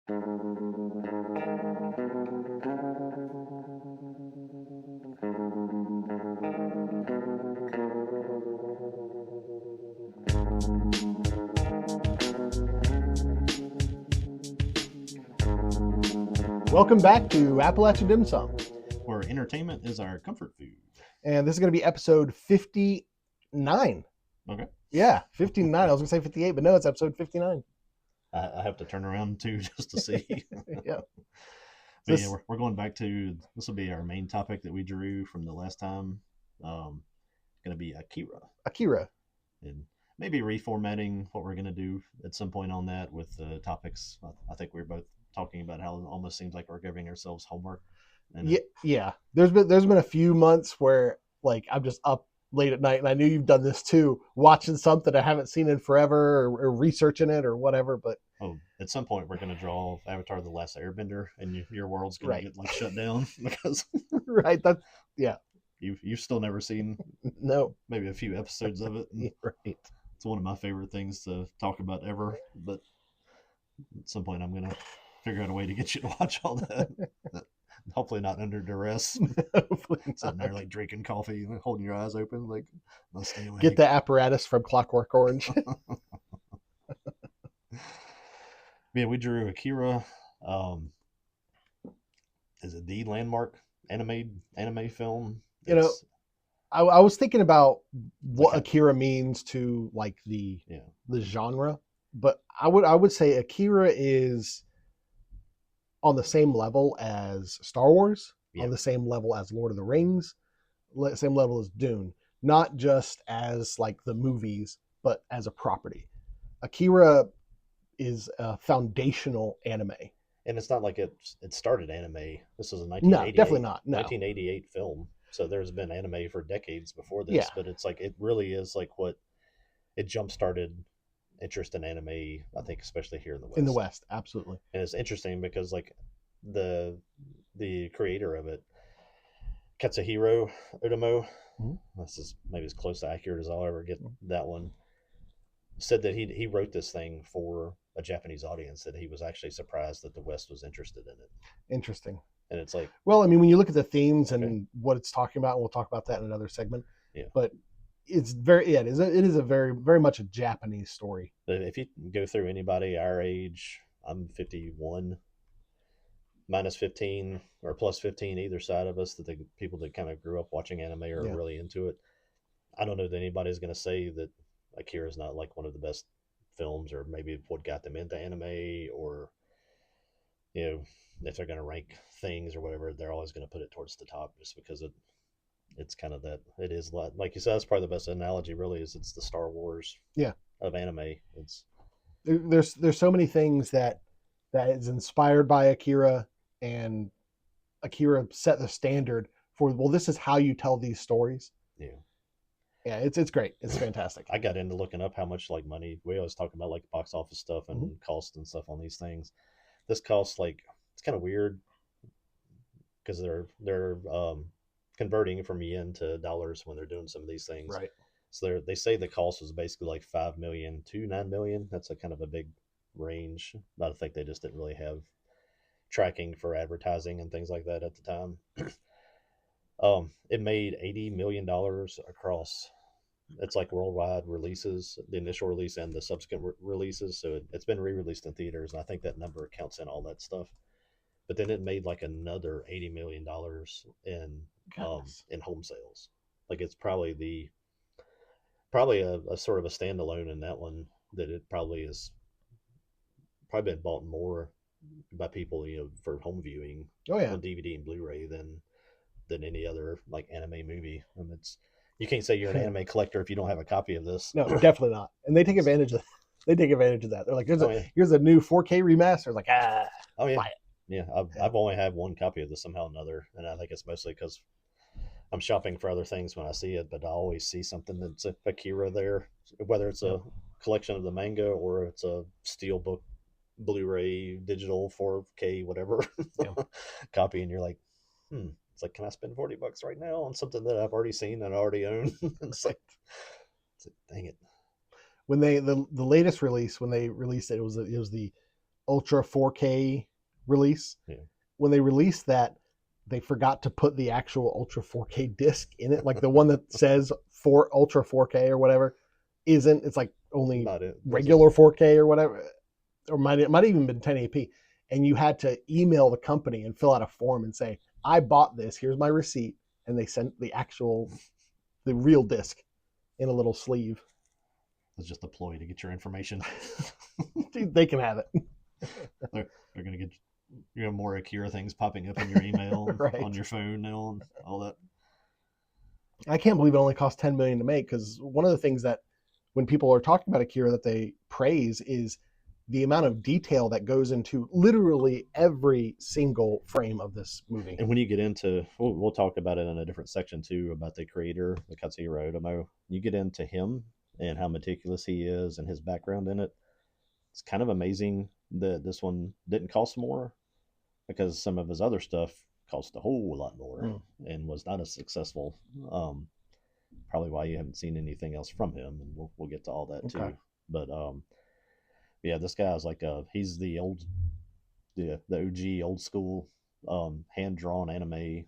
Welcome back to Appalachian Dim Sum. Where entertainment is our comfort food. And this is going to be episode 59. Okay. Yeah, 59. I was going to say 58, but no, it's episode 59. I have to turn around too just to see. Yeah. But yeah, we're going back to, this will be our main topic that we drew from the last time. Going to be Akira. And maybe reformatting what we're going to do at some point on that with the topics. I think we're both talking about how it almost seems like we're giving ourselves homework. And Yeah. There's been a few months where like I'm just up late at night, and I knew you've done this too, watching something I haven't seen in forever, or researching it or whatever. But at some point we're going to draw Avatar: The Last Airbender, and your world's going to get like shut down because right. That's yeah. You've still never seen maybe a few episodes of it. Right. It's one of my favorite things to talk about ever, but at some point I'm going to figure out a way to get you to watch all that. Hopefully not under duress. Sitting there like drinking coffee, holding your eyes open, like let's stay awake. Get the apparatus from Clockwork Orange. Yeah, we drew Akira. Is it the landmark anime film? I was thinking about what Akira means to like the genre, but I would say Akira is on the same level as Star Wars, on the same level as Lord of the Rings, same level as Dune, not just as like the movies, but as a property. Akira is a foundational anime. And it's not like it started anime. This is a 1988, no, definitely not. No. 1988 film. So there's been anime for decades before this, but it's like it really is like what it jump started interest in anime, I think, especially here in the West. In the West, absolutely. And it's interesting because like the creator of it, Katsuhiro Otomo, this is maybe as close to accurate as I'll ever get that one, said that he wrote this thing for a Japanese audience, that he was actually surprised that the West was interested in it. Interesting. And it's like, well, I mean, when you look at the themes and what it's talking about, and we'll talk about that in another segment. Yeah. But it's it is a very, very much a Japanese story. If you go through anybody our age, I'm 51, minus 15 or plus 15 either side of us, that the people that kind of grew up watching anime are really into it. I don't know that anybody's going to say that Akira is not like one of the best films, or maybe what got them into anime, or if they're going to rank things or whatever, they're always going to put it towards the top just because it's kind of that. It is like you said, that's probably the best analogy really, is it's the Star Wars of anime. It's there's so many things that is inspired by Akira, and Akira set the standard for, well, this is how you tell these stories. Yeah, it's great. It's fantastic. I got into looking up how much like money, we always talk about like box office stuff and cost and stuff on these things. This costs like, it's kind of weird because they're converting from yen to dollars when they're doing some of these things. Right. So they say the cost was basically like 5 million to 9 million. That's a kind of a big range. But I think they just didn't really have tracking for advertising and things like that at the time. It made $80 million across, it's like worldwide releases, the initial release and the subsequent releases. So it's been re-released in theaters, and I think that number counts in all that stuff. But then it made like another $80 million in home sales. Like it's probably a sort of a standalone in that one, that it probably been bought more by people, for home viewing on DVD and Blu-ray than any other like anime movie. And you can't say you're an anime collector if you don't have a copy of this. No, definitely not. And they take advantage of that. They're like, here's a new 4K remaster. It's like, buy it. Yeah, I've only had one copy of this somehow or another, and I think it's mostly because I'm shopping for other things when I see it, but I always see something that's Akira there, whether it's a collection of the manga or it's a steelbook, Blu-ray, digital, 4K, whatever copy, and you're like, it's like, can I spend $40 right now on something that I've already seen and already own? it's like, dang it. When the latest release, when they released it, it was the Ultra 4K release. Yeah. When they released that, they forgot to put the actual Ultra 4K disc in it. Like the one that says for Ultra 4K or whatever isn't. It's like only regular 4K or whatever, or it might even been 1080p. And you had to email the company and fill out a form and say, I bought this. Here's my receipt. And they sent the real disc in a little sleeve. It's just a ploy to get your information. Dude, they can have it. They're going to get more Akira things popping up in your email, right, on your phone now, and all that. I can't believe it only cost $10 million to make, because one of the things that when people are talking about Akira that they praise is the amount of detail that goes into literally every single frame of this movie. And when you get into, we'll talk about it in a different section too, about the creator, the Katsuhiro Otomo. You get into him and how meticulous he is and his background in it. It's kind of amazing that this one didn't cost more, because some of his other stuff cost a whole lot more and was not as successful. Probably why you haven't seen anything else from him, and we'll get to all that too. But yeah, this guy is like he's the OG old school hand drawn anime.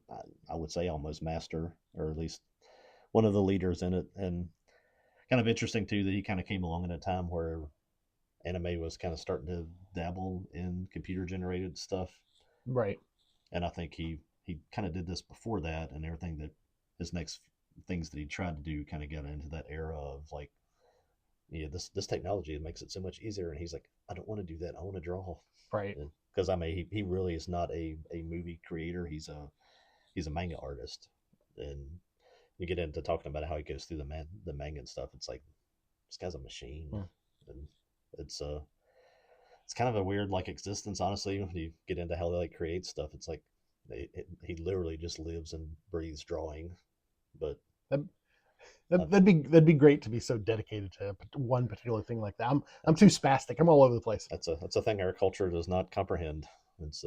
I would say almost master, or at least one of the leaders in it. And kind of interesting too that he kind of came along at a time where anime was kind of starting to dabble in computer generated stuff, right? And I think he kind of did this before that, and everything that his next things that he tried to do kind of got into that era of like, yeah, this technology makes it so much easier, and he's like, I don't want to do that, I want to draw, right? Because I mean, he really is not a movie creator. He's a manga artist, and you get into talking about how he goes through the manga and stuff. It's like, this guy's a machine, and it's kind of a weird like existence, honestly. When you get into how they like create stuff, it's like he literally just lives and breathes drawing. But that'd be great to be so dedicated to one particular thing like that. I'm too spastic. I'm all over the place. That's a thing our culture does not comprehend. It's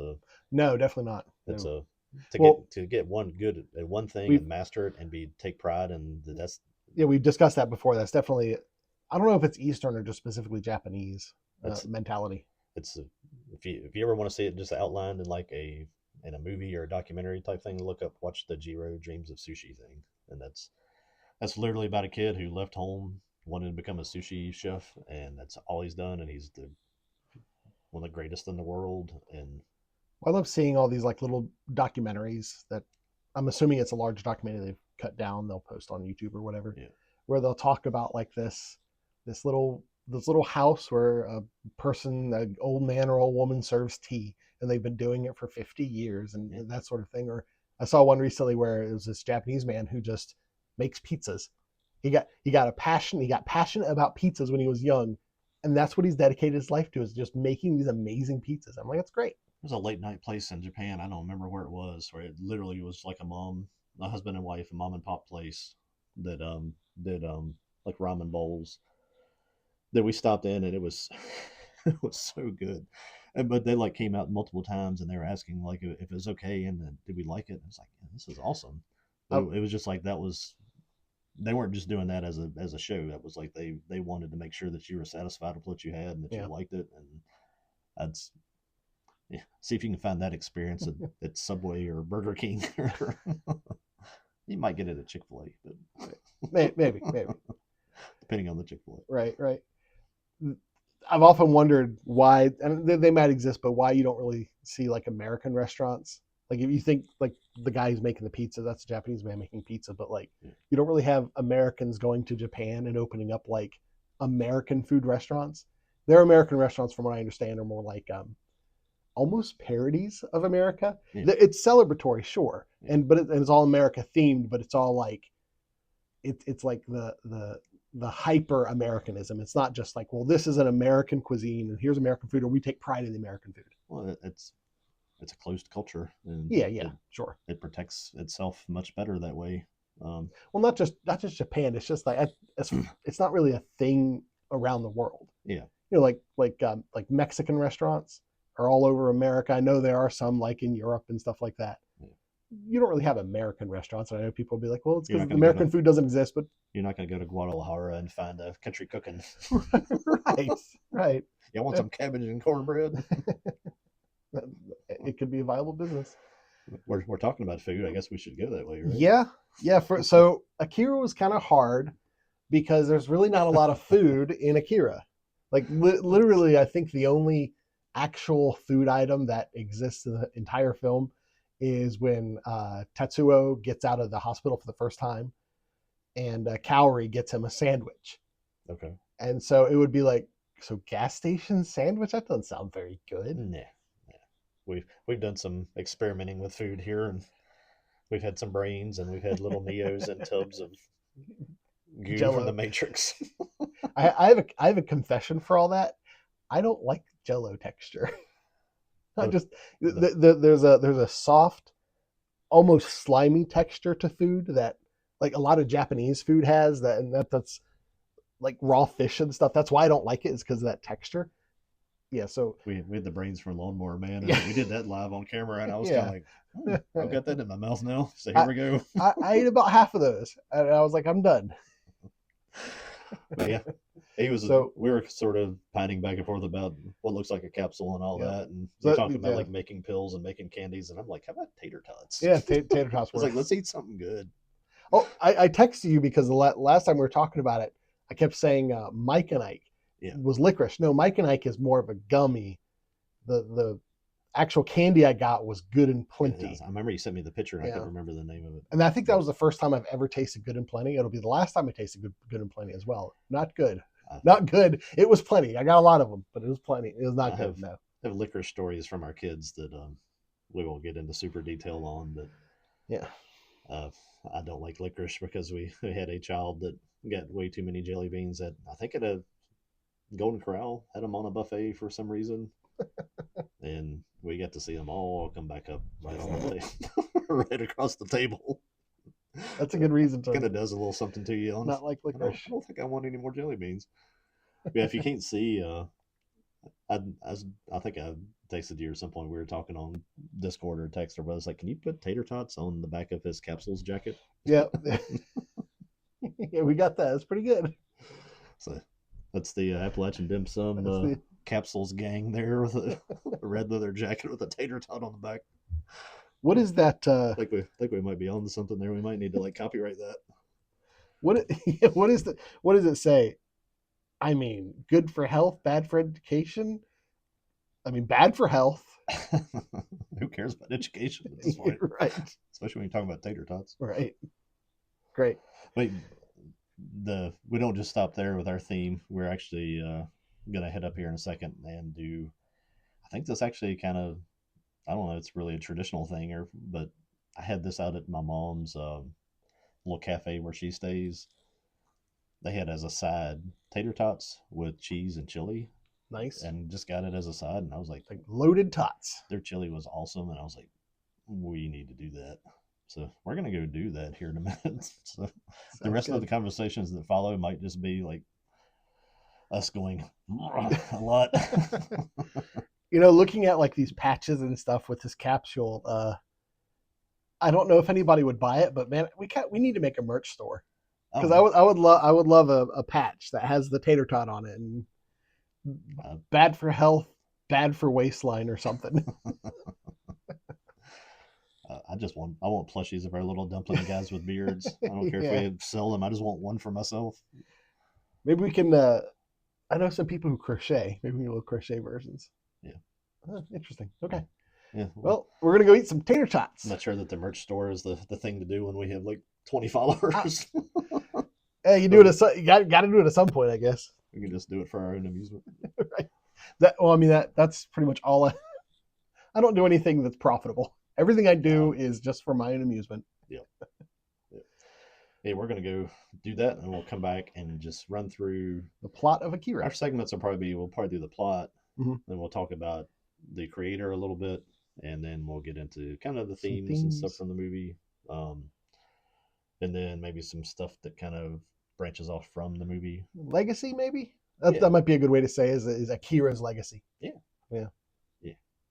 no, definitely not. It's no. To get one good at one thing and master it and take pride, and that's, yeah, we've discussed that before. That's definitely, I don't know if it's Eastern or just specifically Japanese mentality. It's if you ever want to see it just outlined in like in a movie or a documentary type thing, watch the Jiro Dreams of Sushi thing, and that's literally about a kid who left home, wanted to become a sushi chef, and that's all he's done, and he's one of the greatest in the world. And I love seeing all these like little documentaries that I'm assuming it's a large documentary they've cut down, they'll post on YouTube or whatever, where they'll talk about like this little house where an old man or old woman serves tea, and they've been doing it for 50 years and that sort of thing. Or I saw one recently where it was this Japanese man who just makes pizzas. He got passionate about pizzas when he was young, and that's what he's dedicated his life to, is just making these amazing pizzas. I'm like, that's great. There's a late night place in Japan, I don't remember where it was, where it literally was like a husband and wife, a mom and pop place that did like ramen bowls that we stopped in, and it was it was so good. But they like came out multiple times, and they were asking like if it was okay, and then did we like it? And it's like, yeah, this is awesome. But it was just like, they weren't just doing that as a show. That was like they wanted to make sure that you were satisfied with what you had and that you liked it. And that's, see if you can find that experience at Subway or Burger King. You might get it at Chick-fil-A, but maybe depending on the Chick-fil-A. Right. I've often wondered why, and they might exist, but why you don't really see like American restaurants. Like if you think like the guy who's making the pizza, that's a Japanese man making pizza, but like you don't really have Americans going to Japan and opening up like American food restaurants. Their American restaurants, from what I understand, are more like almost parodies of America. It's celebratory, sure, but it's all America themed, but it's all like it's like the hyper Americanism. It's not just like, well, this is an American cuisine and here's American food, or we take pride in the American food. Well, it's a closed culture, and sure, it protects itself much better that way. Well, not just Japan. It's just like it's not really a thing around the world. Yeah, like Mexican restaurants are all over America. I know there are some like in Europe and stuff like that. you don't really have American restaurants. And I know people will be like, well, it's You're because not going to go American to food doesn't exist, but you're not going to go to Guadalajara and find a country cooking. right, right. You want some cabbage and cornbread? It could be a viable business. We're talking about food. I guess we should go that way, right? Yeah, yeah. So Akira was kind of hard because there's really not a lot of food in Akira. Like literally, I think the only actual food item that exists in the entire film is when Tetsuo gets out of the hospital for the first time, and Kaori gets him a sandwich. Okay. And so it would be like, so gas station sandwich? That doesn't sound very good. Nah. We've done some experimenting with food here, and we've had some brains, and we've had little Neos and tubs of goo Jello. from the Matrix. I have a confession for all that. I don't like Jello texture. I just there's a soft, almost slimy texture to food that like a lot of Japanese food has that, and that's like raw fish and stuff. That's why I don't like it, is because of that texture. Yeah, so we had the brains from Lawnmower Man, and yeah. we did that live on camera, and I was Yeah. kind of like, I've got that in my mouth now. So here we go. I ate about half of those, and I was like, I'm done. But yeah, we were sort of pining back and forth about what looks like a capsule and all that, and we're talking about like making pills and making candies, and I'm like, how about tater tots? Yeah, tater tots. I was like, let's eat something good. Oh, I texted you because the last time we were talking about it, I kept saying Mike and Ike was licorice. No, Mike and Ike is more of a gummy. The actual candy I got was Good and Plenty. Yeah, I remember you sent me the picture, and I couldn't remember the name of it. And I think that was the first time I've ever tasted Good and Plenty. It'll be the last time I tasted Good and Plenty as well. Not good. Not good. It was plenty. I got a lot of them, but it was plenty. It was not good. No. I have licorice stories from our kids that we won't get into super detail on, but yeah. I don't like licorice because we had a child that got way too many jelly beans at, I think at a Golden Corral, had them on a buffet for some reason. And we got to see them all come back up right on the table, right across the table. That's a good reason to. Kind of does a little something to you. Not like licorice. I don't think I want any more jelly beans. Yeah, if you can't see, I think I texted you at some point. We were talking on Discord or text, or I was like, "Can you put tater tots on the back of his capsules jacket?" Yeah, yeah, we got that. It's pretty good. So that's the Appalachian Dim Sum capsules gang there with a red leather jacket with a tater tot on the back. What is that? I think we might be on to something there. We might need to like copyright that. What does it say? I mean, good for health, bad for education. I mean, bad for health. Who cares about education at this point? Right. Especially when you talk about tater tots. Right. Great. But we don't just stop there with our theme. We're actually going to head up here in a second and do, I think this actually kind of, I don't know, it's really a traditional thing, but I had this out at my mom's little cafe where she stays. They had as a side tater tots with cheese and chili. Nice. And just got it as a side, and I was like loaded tots. Their chili was awesome, and I was like, we need to do that. So we're gonna go do that here in a minute. So the rest of the conversations that follow might just be like us going a lot. Looking at like these patches and stuff with this capsule, I don't know if anybody would buy it, but man, we need to make a merch store. Because I would love a patch that has the tater tot on it, and bad for health, bad for waistline or something. I want plushies of our little dumpling guys with beards. I don't care if we sell them. I just want one for myself. Maybe we can. I know some people who crochet. Maybe we can do crochet versions. Yeah. Interesting. Okay. Yeah. Well, we're gonna go eat some tater tots. I'm not sure that the merch store is the thing to do when we have like 20 followers. Hey, you do it. You got to do it at some point, I guess. We can just do it for our own amusement. Right. That's pretty much all. I don't do anything that's profitable. Everything I do is just for my own amusement. Yeah. Hey, we're gonna go do that, and we'll come back and just run through the plot of Akira. Our segments we'll probably do the plot, mm-hmm. Then we'll talk about the creator a little bit, and then we'll get into kind of the themes and stuff from the movie, and then maybe some stuff that kind of branches off from the movie. Legacy, maybe that might be a good way to say is Akira's legacy. Yeah.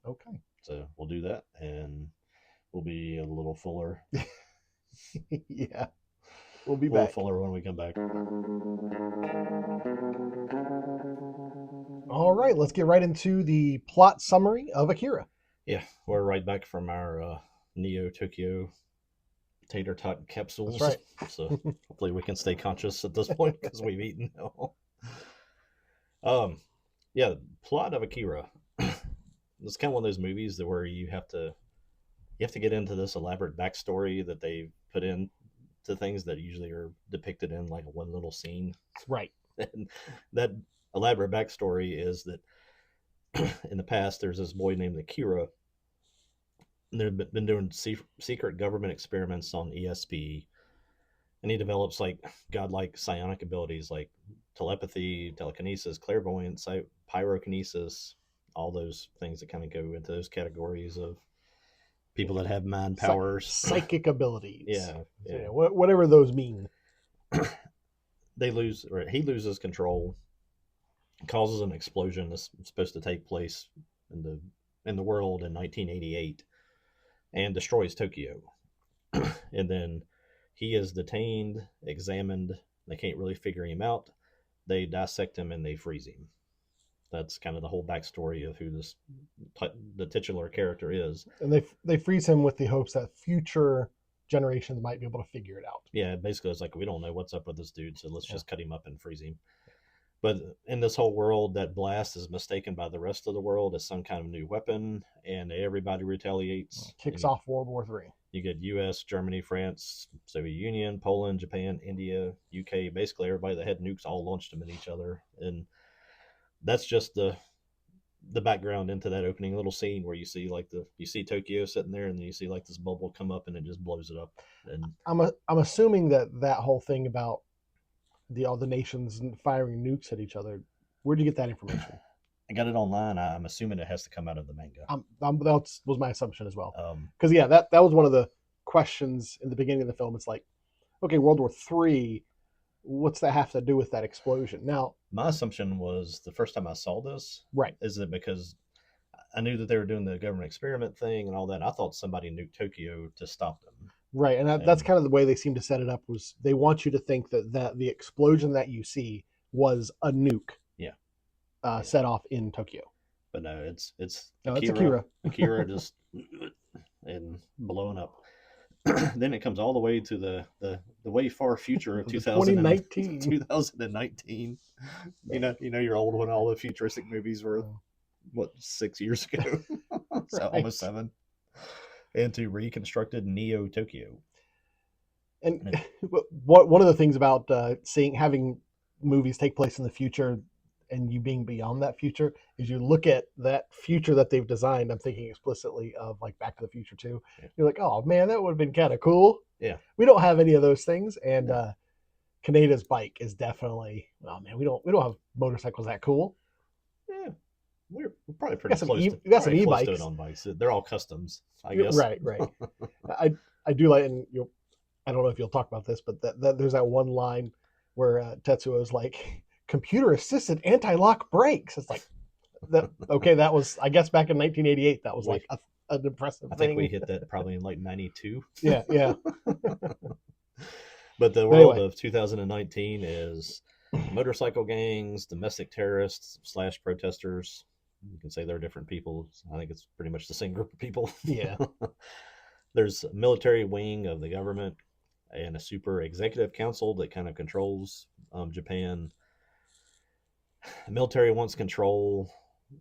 Okay. So we'll do that, and will be a little fuller. Yeah. We'll be A little back. fuller when we come back. All right, let's get right into the plot summary of Akira. Yeah, we're right back from our Neo Tokyo tater tot capsules. That's right. So hopefully we can stay conscious at this point because we've eaten now. Yeah, the plot of Akira. It's kind of one of those movies that where you have to get into this elaborate backstory that they put in to things that usually are depicted in like one little scene. Right. And that elaborate backstory is that in the past there's this boy named Akira. And they've been doing secret government experiments on ESP, and he develops like godlike psionic abilities like telepathy, telekinesis, clairvoyance, pyrokinesis, all those things that kind of go into those categories of people that have mind powers, psychic abilities. Yeah. Whatever those mean. He loses control, causes an explosion that's supposed to take place in the world in 1988, and destroys Tokyo. And then he is detained, examined. They can't really figure him out. They dissect him and they freeze him. That's kind of the whole backstory of who the titular character is. And they freeze him with the hopes that future generations might be able to figure it out. Yeah, basically it's like, we don't know what's up with this dude, so let's just cut him up and freeze him. But in this whole world, that blast is mistaken by the rest of the world as some kind of new weapon, and everybody retaliates. Kicks off World War III. You get U.S., Germany, France, Soviet Union, Poland, Japan, India, UK. Basically, everybody that had nukes all launched them at each other, and that's just the background into that opening little scene where you see you see Tokyo sitting there, and then you see like this bubble come up and it just blows it up. And I'm assuming that whole thing about all the nations firing nukes at each other, where'd you get that information? I got it online. I'm assuming it has to come out of the manga. That was my assumption as well. Because that was one of the questions in the beginning of the film. It's like, okay, World War III, what's that have to do with that explosion? Now, my assumption was the first time I saw this, right, is that because I knew that they were doing the government experiment thing and all that, I thought somebody nuked Tokyo to stop them. Right, and that's kind of the way they seem to set it up. Was they want you to think that the explosion that you see was a nuke, set off in Tokyo. But no, it's Akira. Akira just and blowing up. Then it comes all the way to the way far future of 2019. 2019. You know you're old when all the futuristic movies were 6 years ago, so right. Almost 7. And to reconstructed Neo Tokyo. And one of the things about having movies take place in the future and you being beyond that future is you look at that future that they've designed. I'm thinking explicitly of like Back to the Future 2. Yeah. You're like, oh man, that would have been kind of cool. Yeah. We don't have any of those things. And Kaneda's bike is definitely, oh man, we don't have motorcycles that cool. Yeah. We're probably pretty close to, some e-bikes. Close to it on bikes. They're all customs, I guess. Right. I do like, and I don't know if you'll talk about this, but that there's that one line where Tetsuo's like, computer assisted anti-lock brakes. It's like, okay, that was, I guess back in 1988, that was like an impressive thing. I think we hit that probably in like 92. Yeah. But the world of 2019 is motorcycle gangs, domestic terrorists / protesters. You can say they're different people. I think it's pretty much the same group of people. Yeah. There's a military wing of the government and a super executive council that kind of controls Japan. The military wants control,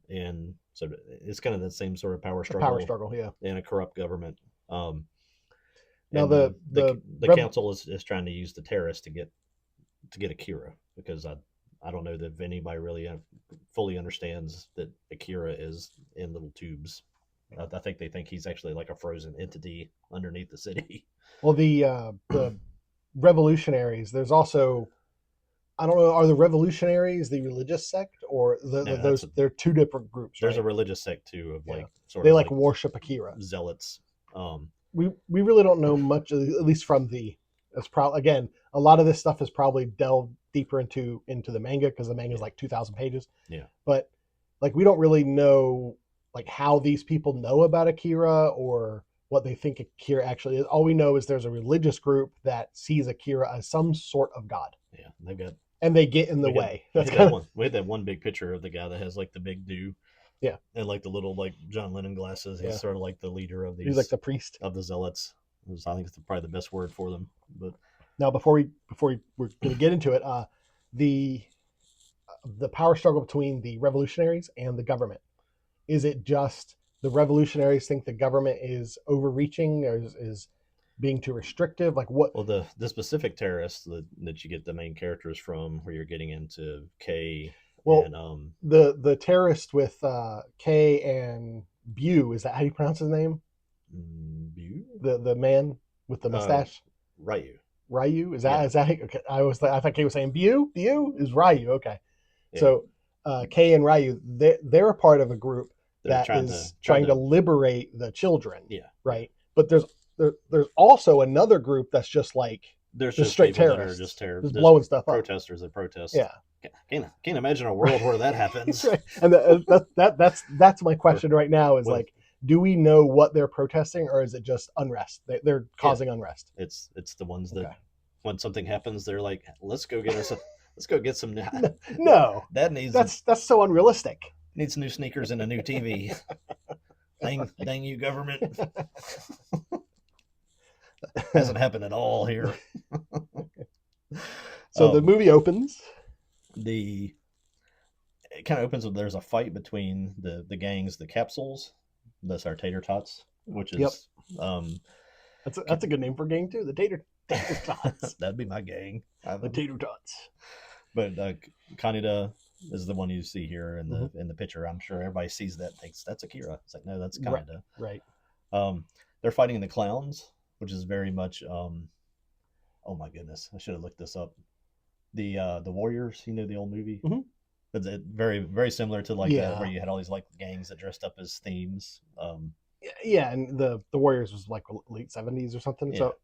and so it's kind of the same sort of power struggle. Yeah. And a corrupt government. Now the council is trying to use the terrorists to get Akira, because I don't know that if anybody really fully understands that Akira is in little tubes. I think they think he's actually like a frozen entity underneath the city. Well, the revolutionaries, there's also, I don't know, are the revolutionaries the religious sect, or they're two different groups? There's right? a religious sect too of like sort they of like worship Akira. Zealots. We really don't know much, at least from again, a lot of this stuff is probably delved deeper into the manga, because the manga is like 2,000 pages. Yeah. But like we don't really know like how these people know about Akira, or what they think Akira actually is. All we know is there's a religious group that sees Akira as some sort of god. Yeah, they've got, and they get in the way. That's kind of one. We had that one big picture of the guy that has like the big do. Yeah. And like the little like John Lennon glasses. He's sort of like the leader of these. He's like the priest of the zealots. I think it's probably the best word for them. But now, before we're going to get into it, the power struggle between the revolutionaries and the government. Is it just the revolutionaries think the government is overreaching or is being too restrictive? Like what? Well, the specific terrorists that you get the main characters from, where you're getting into K. Well, and, the terrorist with K and Bu, is that how you pronounce his name? Bu? The man with the mustache? Ryu? Is that okay? I thought K was saying Bu. Bu is Ryu. Okay. Yeah. So K and Ryu, they're a part of a group that is trying to liberate the children. Yeah. Right. But there's also another group that's just like there's just straight terrorists, just blowing stuff up. Protesters that protest. Yeah. Can't imagine a world where that happens. Right. And that's my question right now is like, do we know what they're protesting, or is it just unrest? They're causing unrest. It's the ones that when something happens, they're like, let's go get some. No, that's so unrealistic. Needs new sneakers and a new TV. Dang you, government. Hasn't happened at all here. So the movie opens. It kind of opens with there's a fight between the gangs, the capsules. That's our tater tots, which is that's a good name for a gang too. The tater tots. That'd be my gang. The tater tots. But Kaneda is the one you see here in the picture. I'm sure everybody sees that, thinks that's Akira. It's like, no, that's Kaneda. Right. They're fighting the clowns, which is very much oh my goodness, I should have looked this up. The Warriors, the old movie. Mm-hmm. It's very, very similar to like where you had all these like gangs that dressed up as themes. Yeah, and the Warriors was like late 70s or something. Yeah. So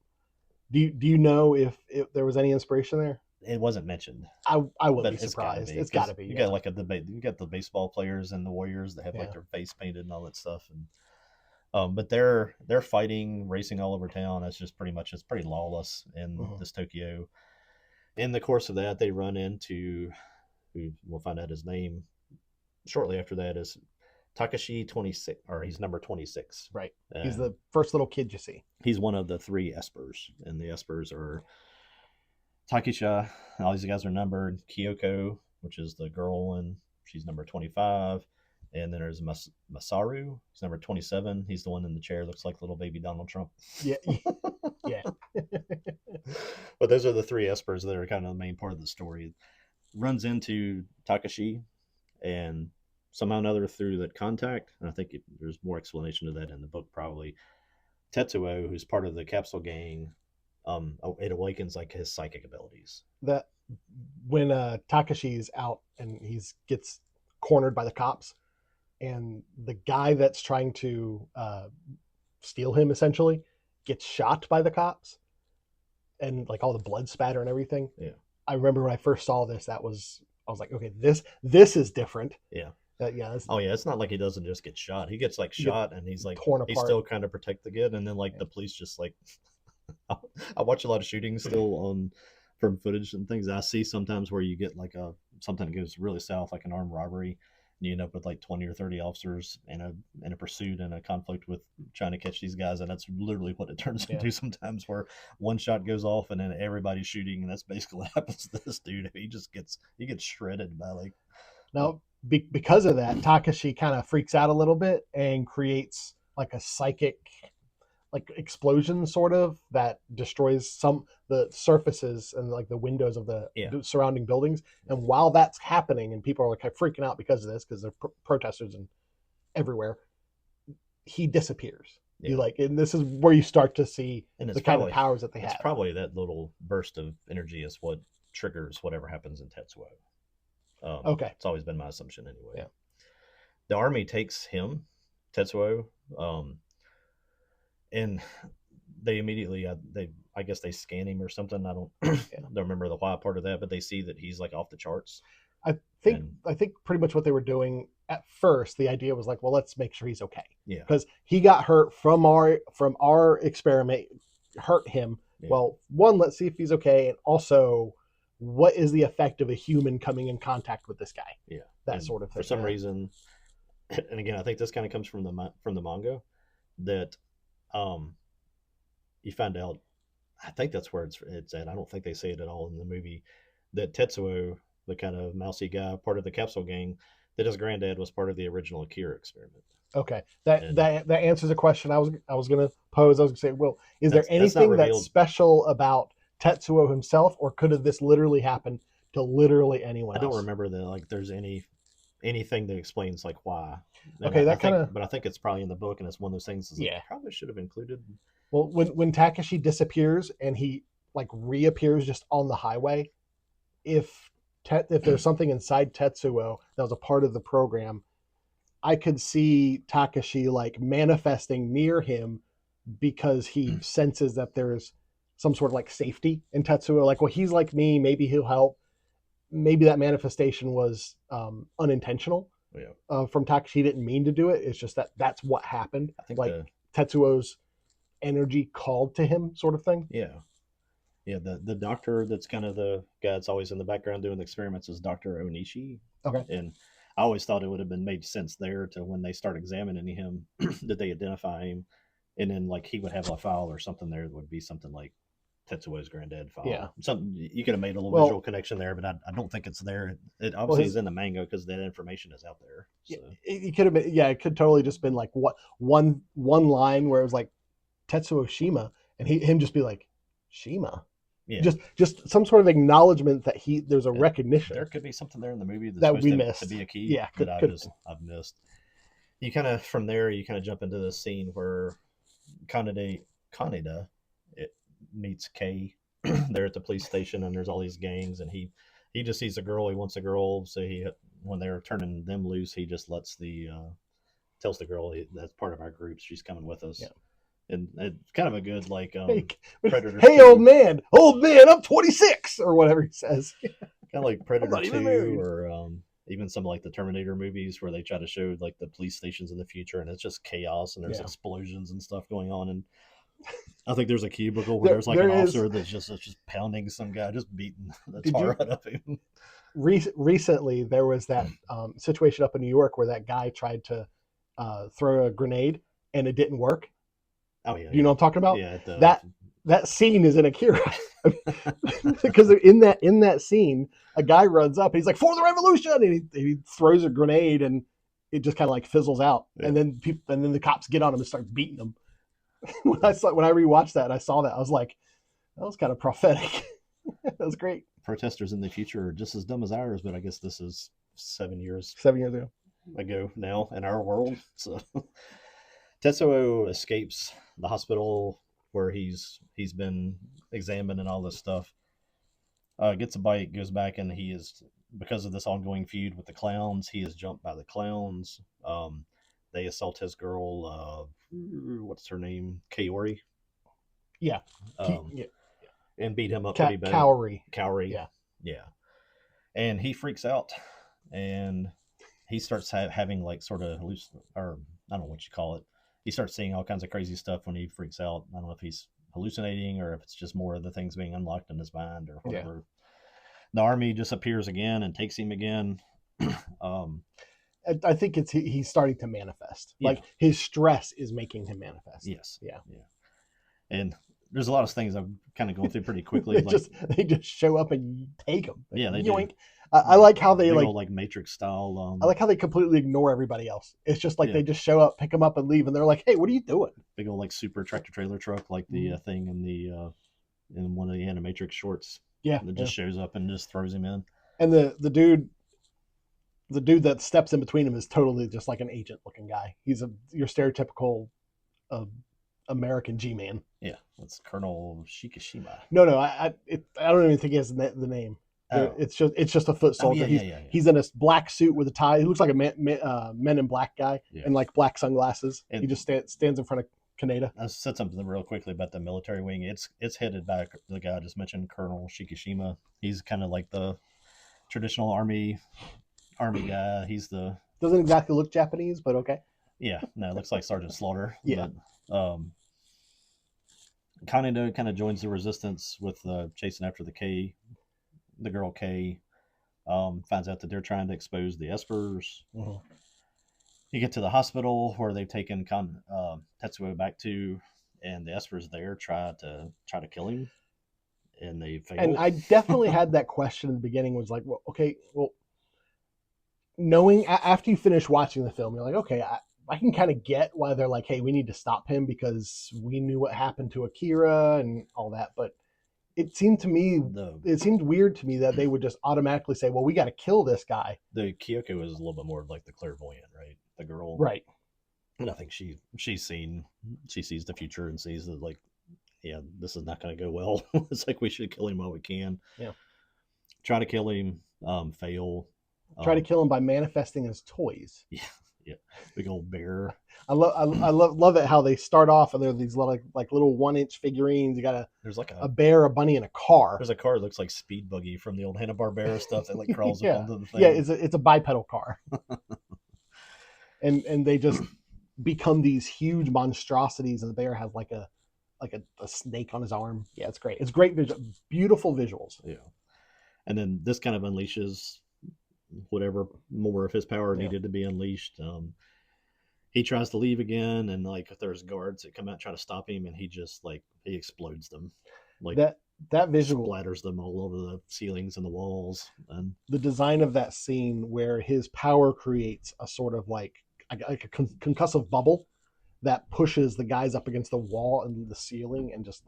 do you know if there was any inspiration there? It wasn't mentioned. I wouldn't be surprised. It's got to be. You got like a debate. You got the baseball players and the Warriors that have like their face painted and all that stuff, and but they're fighting, racing all over town. It's pretty lawless in this Tokyo. In the course of that, they run into, who we'll find out his name shortly after that, is Takashi 26, or he's number 26. Right. He's the first little kid you see. He's one of the three espers, and the espers are Takisha. All these guys are numbered. Kyoko, which is the girl, and she's number 25. And then there's Masaru. He's number 27. He's the one in the chair. Looks like little baby Donald Trump. Yeah. Yeah. But those are the three espers that are kind of the main part of the story. Runs into Takashi, and somehow or another through that contact, and I think there's more explanation of that in the book probably, Tetsuo, who's part of the capsule gang, it awakens like his psychic abilities. That when Takashi's out and he gets cornered by the cops, and the guy that's trying to steal him essentially gets shot by the cops, and like all the blood spatter and everything. Yeah. I remember when I first saw this, I was like, okay, this is different. Yeah. It's not like he doesn't just get shot. He gets like shot and he's like torn apart. He's still kind of protect the kid, and then like the police just like I watch a lot of shootings still from footage and things I see sometimes where you get like something that goes really south, like an armed robbery, and you end up with like 20 or 30 officers in a pursuit and a conflict with trying to catch these guys, and that's literally what it turns into sometimes, where one shot goes off and then everybody's shooting, and that's basically what happens to this dude. He gets shredded by like. Now, because of that, Takashi kind of freaks out a little bit and creates like a psychic like explosion sort of that destroys the surfaces and like the windows of the surrounding buildings. And while that's happening and people are like freaking out because of this, because they're protesters and everywhere, he disappears. And this is where you start to see the kind of powers that they have. It's probably that little burst of energy is what triggers whatever happens in Tetsuo. Okay. It's always been my assumption anyway. Yeah. The army takes him, Tetsuo, and they immediately, I guess they scan him or something. I don't remember the why part of that, but they see that he's like off the charts. I think pretty much what they were doing at first, the idea was like, well, let's make sure he's okay. Yeah. Because he got hurt from our experiment, hurt him. Yeah. Well, one, let's see if he's okay, and also, what is the effect of a human coming in contact with this guy? Yeah, that sort of thing. For some reason, and again, I think this kind of comes from the manga, that you find out. I think that's where it's at. I don't think they say it at all in the movie. That Tetsuo, the kind of mousy guy, part of the capsule gang, that his granddad was part of the original Akira experiment. Okay, that answers a question I was going to pose. I was going to say, well, is there anything that's special about Tetsuo himself, or could have this literally happened to literally anyone else? I don't remember that. Like, there's anything that explains like why. And okay, but I think it's probably in the book, and it's one of those things that probably should have included. Well, when Takeshi disappears and he like reappears just on the highway, if there's something inside Tetsuo that was a part of the program, I could see Takeshi like manifesting near him because he senses that there's some sort of like safety in Tetsuo. Like, well, he's like me, maybe he'll help. Maybe that manifestation was unintentional. From Takeshi. He didn't mean to do it. It's just that's what happened. I think like Tetsuo's energy called to him, sort of thing. Yeah. The doctor that's kind of the guy that's always in the background doing the experiments is Dr. Onishi. Okay. And I always thought it would have been made sense there to when they start examining him, did they identify him, and then like he would have a file or something there that would be something like Tetsuo's granddad file. Yeah. Something you could have made a little visual connection there, but I don't think it's there. It obviously is in the manga because that information is out there. So. It could have been, it could totally just been like one line where it was like Tetsuo Shima, and him just be like Shima. Yeah. Just some sort of acknowledgement that there's a recognition. There could be something there in the movie that we missed to be a key. Yeah, I've missed. You kind of from there you kind of jump into this scene where Kaneda it meets Kei. They're at the police station and there's all these gangs, and he just sees a girl. He wants a girl, so when they're turning them loose, he just tells the girl that's part of our group. She's coming with us. Yeah. And it's kind of a good like Predator. Hey, 2. old man, I'm 26 or whatever he says. Kind of like Predator 2 or even some like the Terminator movies where they try to show like the police stations in the future, and it's just chaos and there's explosions and stuff going on. And I think there's a cubicle where there's like an officer that's just pounding some guy, just beating the tar out of him. Recently, there was that situation up in New York where that guy tried to throw a grenade and it didn't work. Oh yeah, you know what I'm talking about? Yeah, that scene is in Akira because in that scene, a guy runs up and he's like, "For the revolution!" and he throws a grenade and it just kind of like fizzles out, and then the cops get on him and start beating him. When I rewatched that, I saw that, I was like, that was kind of prophetic. That was great. Protesters in the future are just as dumb as ours, but I guess this is 7 years ago now in our world. So Tetsuo escapes the hospital where he's been examined and all this stuff. Gets a bite, goes back, and he is, because of this ongoing feud with the clowns, he is jumped by the clowns. They assault his girl, what's her name? Kaori? Yeah. And beat him up pretty bad. Kaori. Yeah. And he freaks out, and he starts having like sort of or I don't know what you call it. He starts seeing all kinds of crazy stuff when he freaks out. I don't know if he's hallucinating or if it's just more of the things being unlocked in his mind or whatever. Yeah. The army just appears again and takes him again. I think he's starting to manifest. Yeah. Like his stress is making him manifest. Yes. Yeah. And there's a lot of things I'm kind of going through pretty quickly. They just show up and take them. Yeah, they yoink. Do. I like how they like Matrix style. I like how they completely ignore everybody else. It's just like they just show up, pick them up, and leave, and they're like, "Hey, what are you doing?" Big old like super tractor trailer truck, like the thing in one of the Animatrix shorts. Yeah, that just shows up and just throws him in. And the dude that steps in between him is totally just like an agent looking guy. He's your stereotypical American G-man. Yeah, that's Colonel Shikishima. No, I don't even think he has the name. Oh. It's just a foot soldier. He's in a black suit with a tie. He looks like a Men in Black guy and like black sunglasses. And he just stands in front of Kaneda. I said something real quickly about the military wing. It's headed by the guy I just mentioned, Colonel Shikishima. He's kind of like the traditional army guy. He's the doesn't exactly look Japanese, but okay. Yeah, no, it looks like Sergeant Slaughter. Yeah. But kind of joins the resistance with chasing after the girl K. Finds out that they're trying to expose the espers. Mm-hmm. You get to the hospital where they've taken Tetsuo back to, and the espers there try to kill him, and they fail. And I definitely had that question in the beginning. Was like, well, okay, well, knowing after you finish watching the film, you're like, okay, I can kind of get why they're like, hey, we need to stop him because we knew what happened to Akira and all that. But it seemed weird to me that they would just automatically say, well, we got to kill this guy. The Kyoko is a little bit more like the clairvoyant, right? The girl, right? And I think she sees the future and sees that, like, yeah, this is not going to go well. It's like we should kill him while we can. Yeah. Try to kill him, fail. Try to kill him by manifesting his toys. Yeah, big old bear. I love it how they start off and they're these little 1-inch figurines. You got there's like a bear, a bunny, and a car. There's a car that looks like Speed Buggy from the old Hanna-Barbera stuff that like crawls yeah. up onto the thing. Yeah, it's a bipedal car. and they just become these huge monstrosities, and the bear has like a snake on his arm. Yeah, it's great. It's great beautiful visuals. Yeah. And then this kind of unleashes whatever more of his power needed to be unleashed. He tries to leave again, and like if there's guards that come out and try to stop him, and he just he explodes them. Like that visual splatters them all over the ceilings and the walls. And the design of that scene where his power creates a sort of like a concussive bubble that pushes the guys up against the wall and the ceiling and just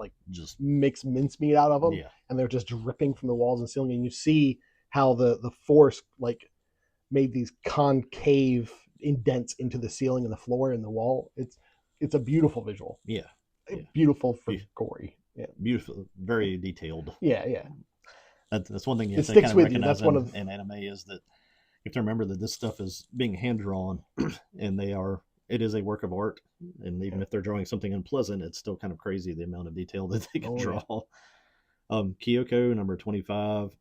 makes mincemeat out of them. Yeah. And they're just dripping from the walls and ceiling. And you see how the force made these concave indents into the ceiling and the floor and the wall. It's a beautiful visual. Yeah. Beautiful for gory. Yeah. Beautiful, very detailed. Yeah. That's one thing you have to kind of recognize in anime is that you have to remember that this stuff is being hand drawn, and it is a work of art. And even if they're drawing something unpleasant, it's still kind of crazy the amount of detail that they can draw. Yeah. Kyoko, number 25,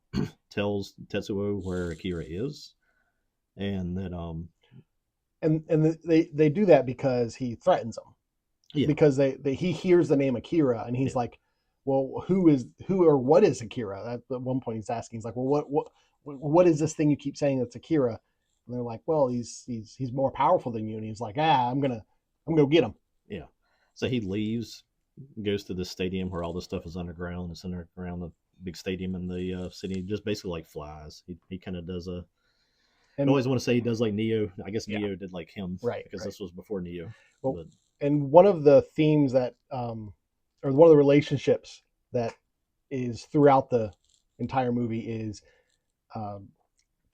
tells Tetsuo where Akira is, and that and they do that because he threatens them. Yeah. Because he hears the name Akira, and he's like, well, who or what is Akira? At one point he's asking, he's like, well, what is this thing you keep saying that's Akira? And they're like, well, he's more powerful than you. And he's like, I'm gonna get him. Yeah. So he leaves, goes to the stadium where all this stuff is underground. It's underground, the big stadium in the city. Just basically flies. He kind of does I always want to say he does like Neo. I guess Neo did like him, right? Because this was before Neo. Well, and one of the themes that, or one of the relationships that is throughout the entire movie is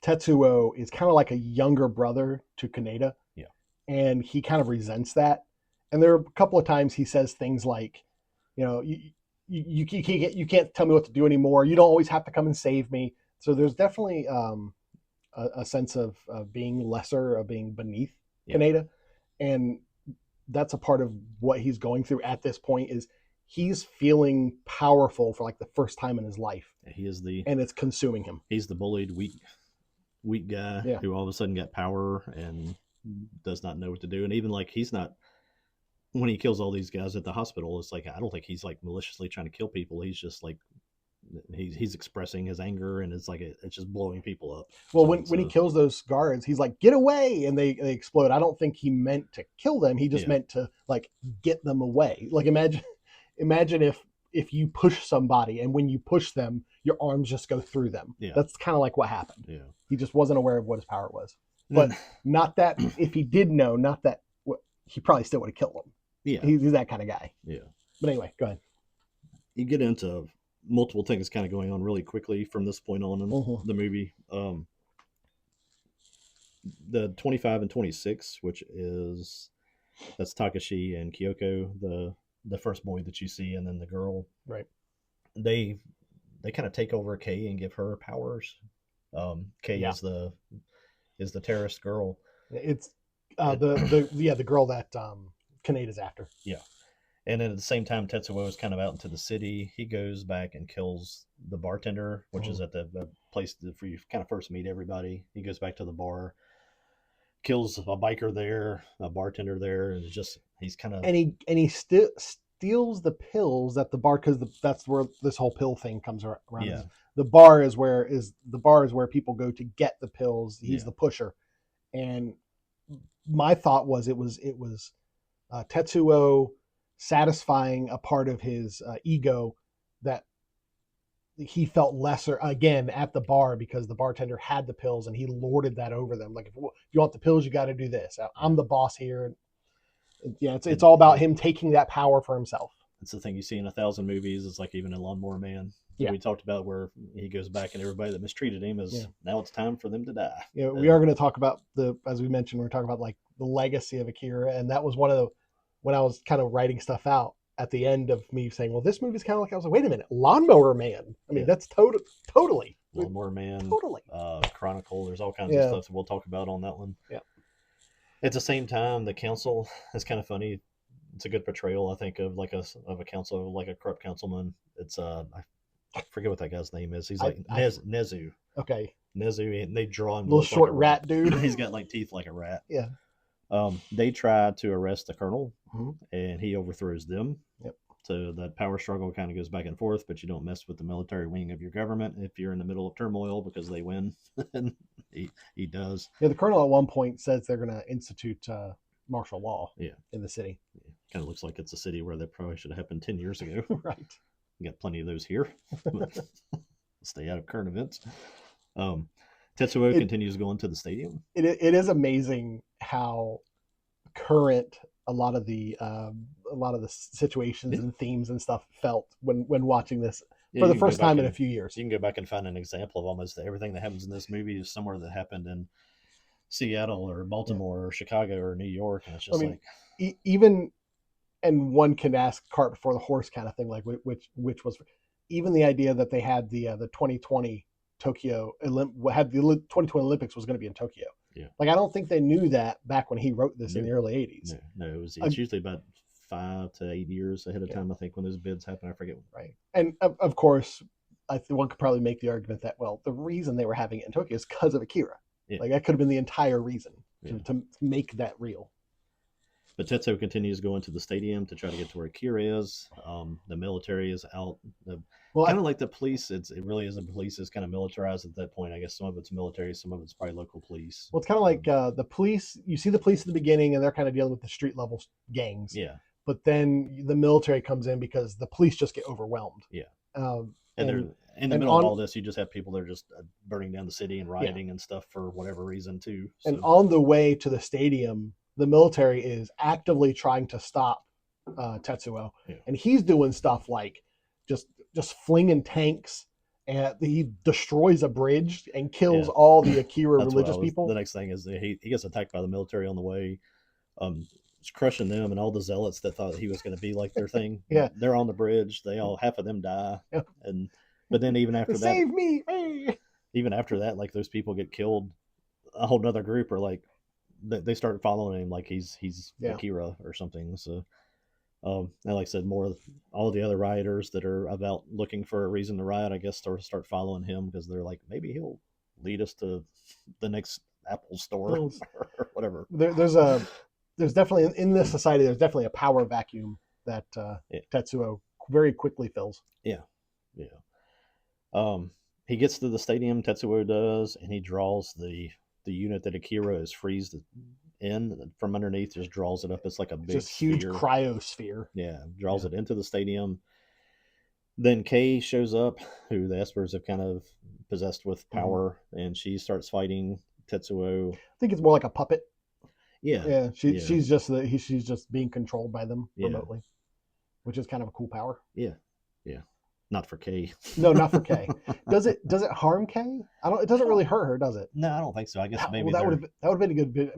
Tetsuo is kind of like a younger brother to Kaneda. Yeah. And he kind of resents that. And there are a couple of times he says things like, you can't tell me what to do anymore. You don't always have to come and save me. So there's definitely a sense of being lesser, of being beneath Kaneda. And that's a part of what he's going through at this point is he's feeling powerful for like the first time in his life. He is and it's consuming him. He's the bullied, weak guy who all of a sudden got power and does not know what to do. And even like he's not, when he kills all these guys at the hospital, it's like I don't think he's like maliciously trying to kill people. He's just like he's expressing his anger, and it's like it's just blowing people up. Well, when he kills those guards, he's like, "Get away!" and they explode. I don't think he meant to kill them. He just meant to like get them away. Like imagine if you push somebody, and when you push them, your arms just go through them. Yeah. That's kind of like what happened. Yeah. He just wasn't aware of what his power was. But not that if he did know, not that he probably still would have killed him. Yeah. He's that kind of guy. Yeah. But anyway, go ahead. You get into multiple things kind of going on really quickly from this point on in the movie. The 25 and 26, which that's Takashi and Kyoko, the first boy that you see, and then the girl. Right. They kind of take over Kay and give her powers. Kay is the terrorist girl. It's the girl that Kaneda's after. Yeah. And then at the same time, Tetsuo is kind of out into the city. He goes back and kills the bartender, which is at the place where you kind of first meet everybody. He goes back to the bar, kills a biker there, a bartender there, and he's kind of and he still steals the pills at the bar because that's where this whole pill thing comes around. yeah. The bar is where people go to get the pills. He's Yeah. the pusher, and my thought was it was Tetsuo satisfying a part of his ego that he felt lesser again at the bar because the bartender had the pills and he lorded that over them. Like, if you want the pills, you got to do this. I'm the boss here. Yeah, it's all about him taking that power for himself. It's the thing you see in 1,000 movies. It's like even in Lawnmower Man. Yeah. We talked about where he goes back and everybody that mistreated him is now it's time for them to die. Yeah, we are going to talk about as we mentioned, we're talking about like the legacy of Akira, and that was one of the when I was kind of writing stuff out at the end of me saying, well, this movie's kind of like, I was like, wait a minute, Lawnmower Man. I mean, that's totally Lawnmower Man, totally Chronicle. There's all kinds of stuff that we'll talk about on that one. Yeah. At the same time, the council is kind of funny. It's a good portrayal, I think, of a council, like a corrupt councilman. It's I forget what that guy's name is. He's like Nezu. Okay. Nezu, and they draw him little short like rat dude. He's got like teeth like a rat. Yeah. They try to arrest the colonel, mm-hmm. and he overthrows them. Yep. So that power struggle kind of goes back and forth, but you don't mess with the military wing of your government if you're in the middle of turmoil because they win. And he does. Yeah, the colonel at one point says they're going to institute martial law in the city. Yeah. Kind of looks like it's a city where that probably should have happened 10 years ago. Right. We got plenty of those here. Stay out of current events. Tetsuo continues going to the stadium. It is amazing how current a lot of the situations and themes and stuff felt when watching this for the first time in a few years. You can go back and find an example of almost everything that happens in this movie is somewhere that happened in Seattle or Baltimore or Chicago or New York, and it's just even, and one can ask cart before the horse kind of thing, like which was even the idea that they had the 2020 Tokyo had the 2020 Olympics was going to be in Tokyo. Yeah. Like, I don't think they knew that back when he wrote this in the early 80s. No, it's usually about 5 to 8 years ahead of time, I think, when those bids happen. I forget. Right. And of course, I think one could probably make the argument that, well, the reason they were having it in Tokyo is because of Akira. Yeah. Like, that could have been the entire reason to make that real. But Tetsuo continues going to the stadium to try to get to where Akira is. The military is out. Kind of like the police. It really isn't police. It's kind of militarized at that point. I guess some of it's military, some of it's probably local police. Well, it's kind of like the police. You see the police at the beginning, and they're kind of dealing with the street level gangs. Yeah. But then the military comes in because the police just get overwhelmed. Yeah. And they're in the middle of all this. You just have people that are just burning down the city and rioting and stuff for whatever reason too. So. And on the way to the stadium, the military is actively trying to stop Tetsuo, and he's doing stuff like just flinging tanks, and he destroys a bridge and kills all the Akira religious people. The next thing is he gets attacked by the military on the way, crushing them, and all the zealots that thought he was going to be like their thing. They're on the bridge. Half of them die, but then even after that, save me. Even after that, like those people get killed, a whole nother group are like. They start following him like he's Akira or something. So, and like I said, all the other rioters that are about looking for a reason to riot, I guess, start following him because they're like, maybe he'll lead us to the next Apple store or whatever. There's definitely in this society, there's definitely a power vacuum that Tetsuo very quickly fills. Yeah. He gets to the stadium, Tetsuo does, and he draws the unit that Akira is freezed in from underneath, just draws it up. It's like a big huge cryosphere. Yeah, draws it into the stadium. Then Kay shows up, who the Espers have kind of possessed with power, and she starts fighting Tetsuo. I think it's more like a puppet. Yeah. She's just being controlled by them remotely, which is kind of a cool power. Yeah. Not for Kay. No, not for Kay. Does it harm Kay? It doesn't really hurt her, does it? No, I don't think so. I guess maybe that would have been a good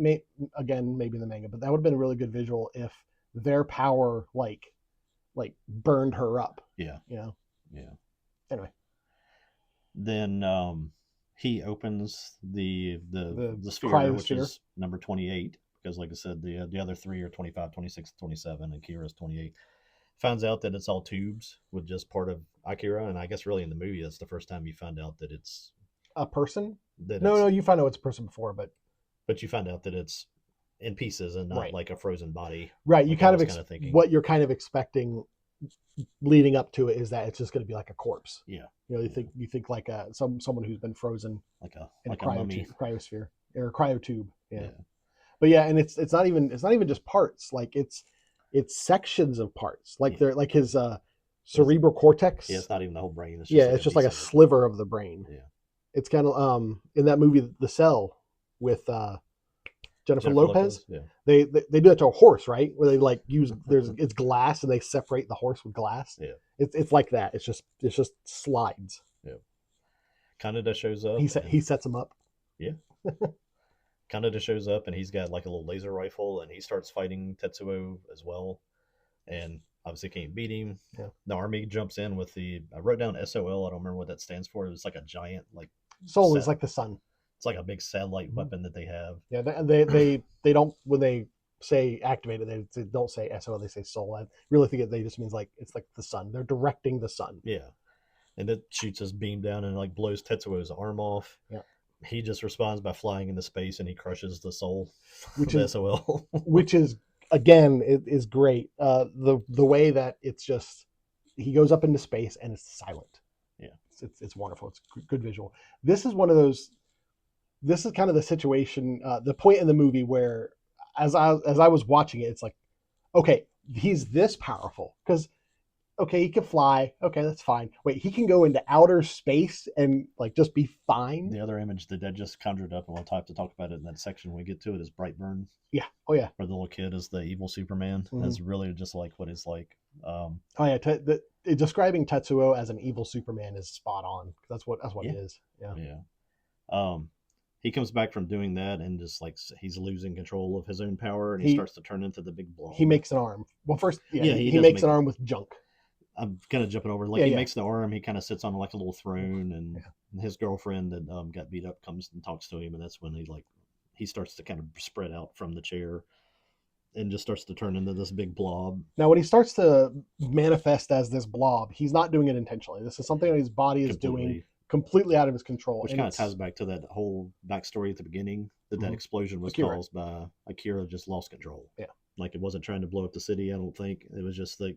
again, maybe in the manga, but that would have been a really good visual if their power like burned her up. Yeah. Yeah. Anyway. Then he opens the sphere, which is number 28, because like I said, the other three are 25, 26, 27, and Kira's 28. Finds out that it's all tubes with just part of Akira, and I guess really in the movie that's the first time you find out that it's A person? That No, you find out it's a person before, but you find out that it's in pieces and not right. like a frozen body. Right. You Like kind I of was kind of thinking. what you're kind of expecting leading up to it is that it's just going to be like a corpse. Yeah. You know, you think like someone who's been frozen Like in a mummy. cryosphere or a cryotube. Yeah. Yeah. But yeah, and it's not even just parts. Like it's sections of parts. Like they're like his cerebral cortex. Yeah, it's not even the whole brain. It's just Yeah, like it's a just like a piece of it. sliver of the brain. Yeah. It's kind of in that movie The Cell with Jennifer Lopez. Yeah. They do it to a horse, right? Where they like use it's glass and they separate the horse with glass. Yeah. It's like that. It's just slides. Yeah. Kaneda shows up. He sets him up. Yeah. Kaneda shows up and he's got like a little laser rifle and he starts fighting Tetsuo as well. And obviously can't beat him. Yeah. The army jumps in with I wrote down SOL. I don't remember what that stands for. It's like a giant like Soul is like the sun. It's like a big satellite weapon that they have. Yeah, they don't when they say activated, they don't say SOL, they say soul. I really think they just means like it's like the sun. They're directing the sun. Yeah. And it shoots his beam down and like blows Tetsuo's arm off. Yeah. He just responds by flying into space and he crushes the soul, which of is SOL. Which is again is great. The way that it's just he goes up into space and it's silent. Yeah, it's wonderful. It's good visual. This is one of those. This is kind of the situation, the point in the movie where, as I was watching it, it's like, okay, he's this powerful because, okay, he can fly. Okay, that's fine. Wait, he can go into outer space and like just be fine. The other image that I just conjured up, and we'll have to talk about it in that section when we get to it, is Brightburn. Yeah. Oh yeah. Where the little kid is the evil Superman. Mm-hmm. That's really just like what it's like. Oh yeah. Describing Tetsuo as an evil Superman is spot on. That's what yeah. it is. Yeah. Yeah. He comes back from doing that and just like he's losing control of his own power and he starts to turn into the big blob. He makes an arm. Well, first, he makes an arm with junk. I'm kind of jumping over. Like he makes the arm. He kind of sits on like a little throne, and his girlfriend that got beat up comes and talks to him, and that's when he starts to kind of spread out from the chair and just starts to turn into this big blob. Now, when he starts to manifest as this blob, he's not doing it intentionally. This is something that his body is doing completely out of his control. Which kind of ties back to that whole backstory at the beginning that explosion was caused by Akira just lost control. Yeah. Like it wasn't trying to blow up the city, I don't think. It was just like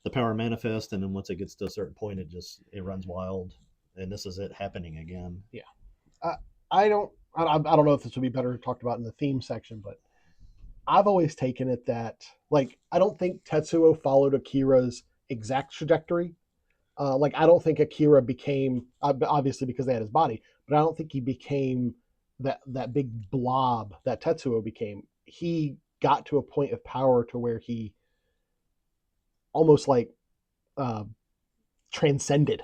the power manifest, and then once it gets to a certain point, it runs wild. And this is it happening again. Yeah. I don't know if this would be better talked about in the theme section, but I've always taken it that, like, I don't think Tetsuo followed Akira's exact trajectory. Like, I don't think Akira became, obviously because they had his body, but I don't think he became that big blob that Tetsuo became. He got to a point of power to where he almost like transcended.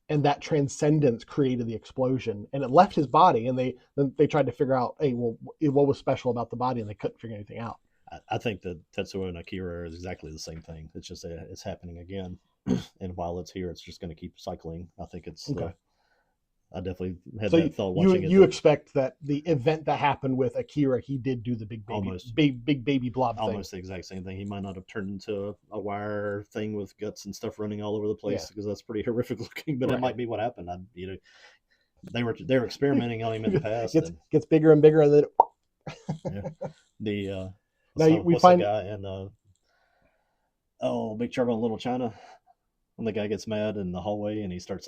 And that transcendence created the explosion, and it left his body. And they tried to figure out, hey, well, what was special about the body, and they couldn't figure anything out. I think that Tetsuo and Akira are exactly the same thing. It's just that it's happening again, and while it's here, it's just going to keep cycling. I think it's. Okay. I definitely had that thought watching it. You expect that the event that happened with Akira, he did do the big baby blob thing. Almost the exact same thing. He might not have turned into a wire thing with guts and stuff running all over the place because that's pretty horrific looking. But it might be what happened. They were experimenting on him in the past. Gets bigger and bigger, and then we find the guy in Big Trouble in Little China when the guy gets mad in the hallway and he starts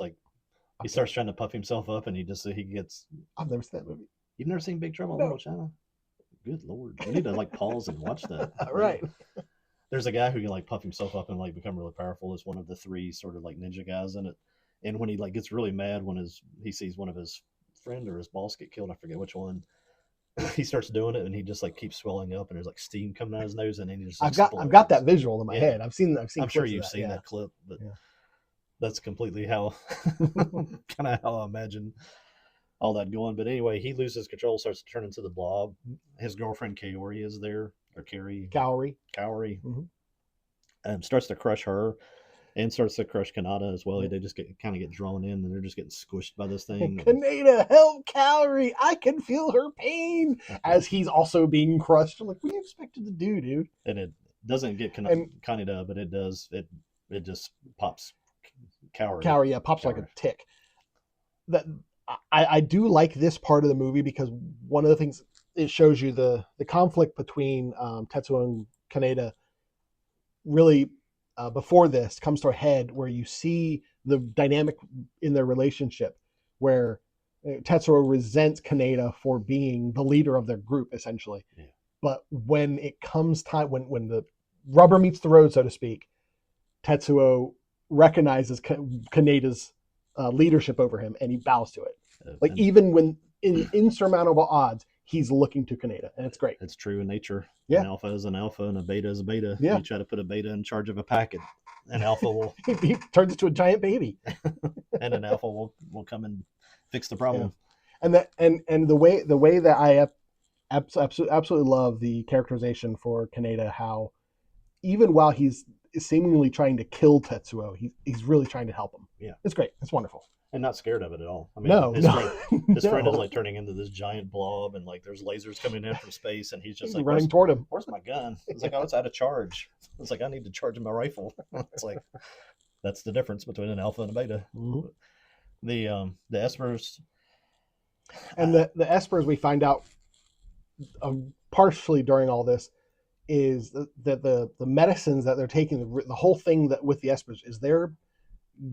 trying to puff himself up, and he gets. I've never seen that movie. You've never seen Big Trouble in Little China? Good Lord, you need to pause and watch that. Right. There's a guy who can puff himself up and become really powerful. As one of the three sort of ninja guys in it, and when he gets really mad when he sees one of his friend or his boss get killed, I forget which one. He starts doing it, and he just keeps swelling up, and there's steam coming out of his nose, and then he just. I've got that visual in my head. I've seen. I'm sure you've seen that clip, but. Yeah. That's completely how I imagine all that going. But anyway, he loses control, starts to turn into the blob. His girlfriend Kaori is there, or Kaori, starts to crush her, and starts to crush Kanata as well. They just get drawn in, and they're just getting squished by this thing. Kanata, help Kaori! I can feel her pain as he's also being crushed. I'm like, what do you expected to do, dude? And it doesn't get Kanata, but it does. It just pops. Kaori, pops like a tick. That I do like this part of the movie because one of the things it shows you the conflict between Tetsuo and Kaneda really before this comes to a head where you see the dynamic in their relationship where Tetsuo resents Kaneda for being the leader of their group essentially. Yeah. But when it comes time when the rubber meets the road, so to speak, Tetsuo recognizes Kaneda's leadership over him and he bows to it. Like even when in insurmountable odds, he's looking to Kaneda, and it's great. It's true in nature. Yeah. An alpha is an alpha and a beta is a beta. Yeah. You try to put a beta in charge of a packet, an alpha will he turns into a giant baby. and an alpha will come and fix the problem. Yeah. And the way that I absolutely love the characterization for Kaneda, how even while he's seemingly trying to kill Tetsuo, he's really trying to help him. Yeah. It's great. It's wonderful. And not scared of it at all. I mean, no, his friend is like turning into this giant blob, and like there's lasers coming in from space, and he's just like running toward him. Where's my gun? It's like, oh, it's out of charge. It's like I need to charge my rifle. It's like that's the difference between an alpha and a beta. Mm-hmm. The espers, and the espers we find out partially during all this is that the medicines that they're taking, the whole thing that with the espers is they're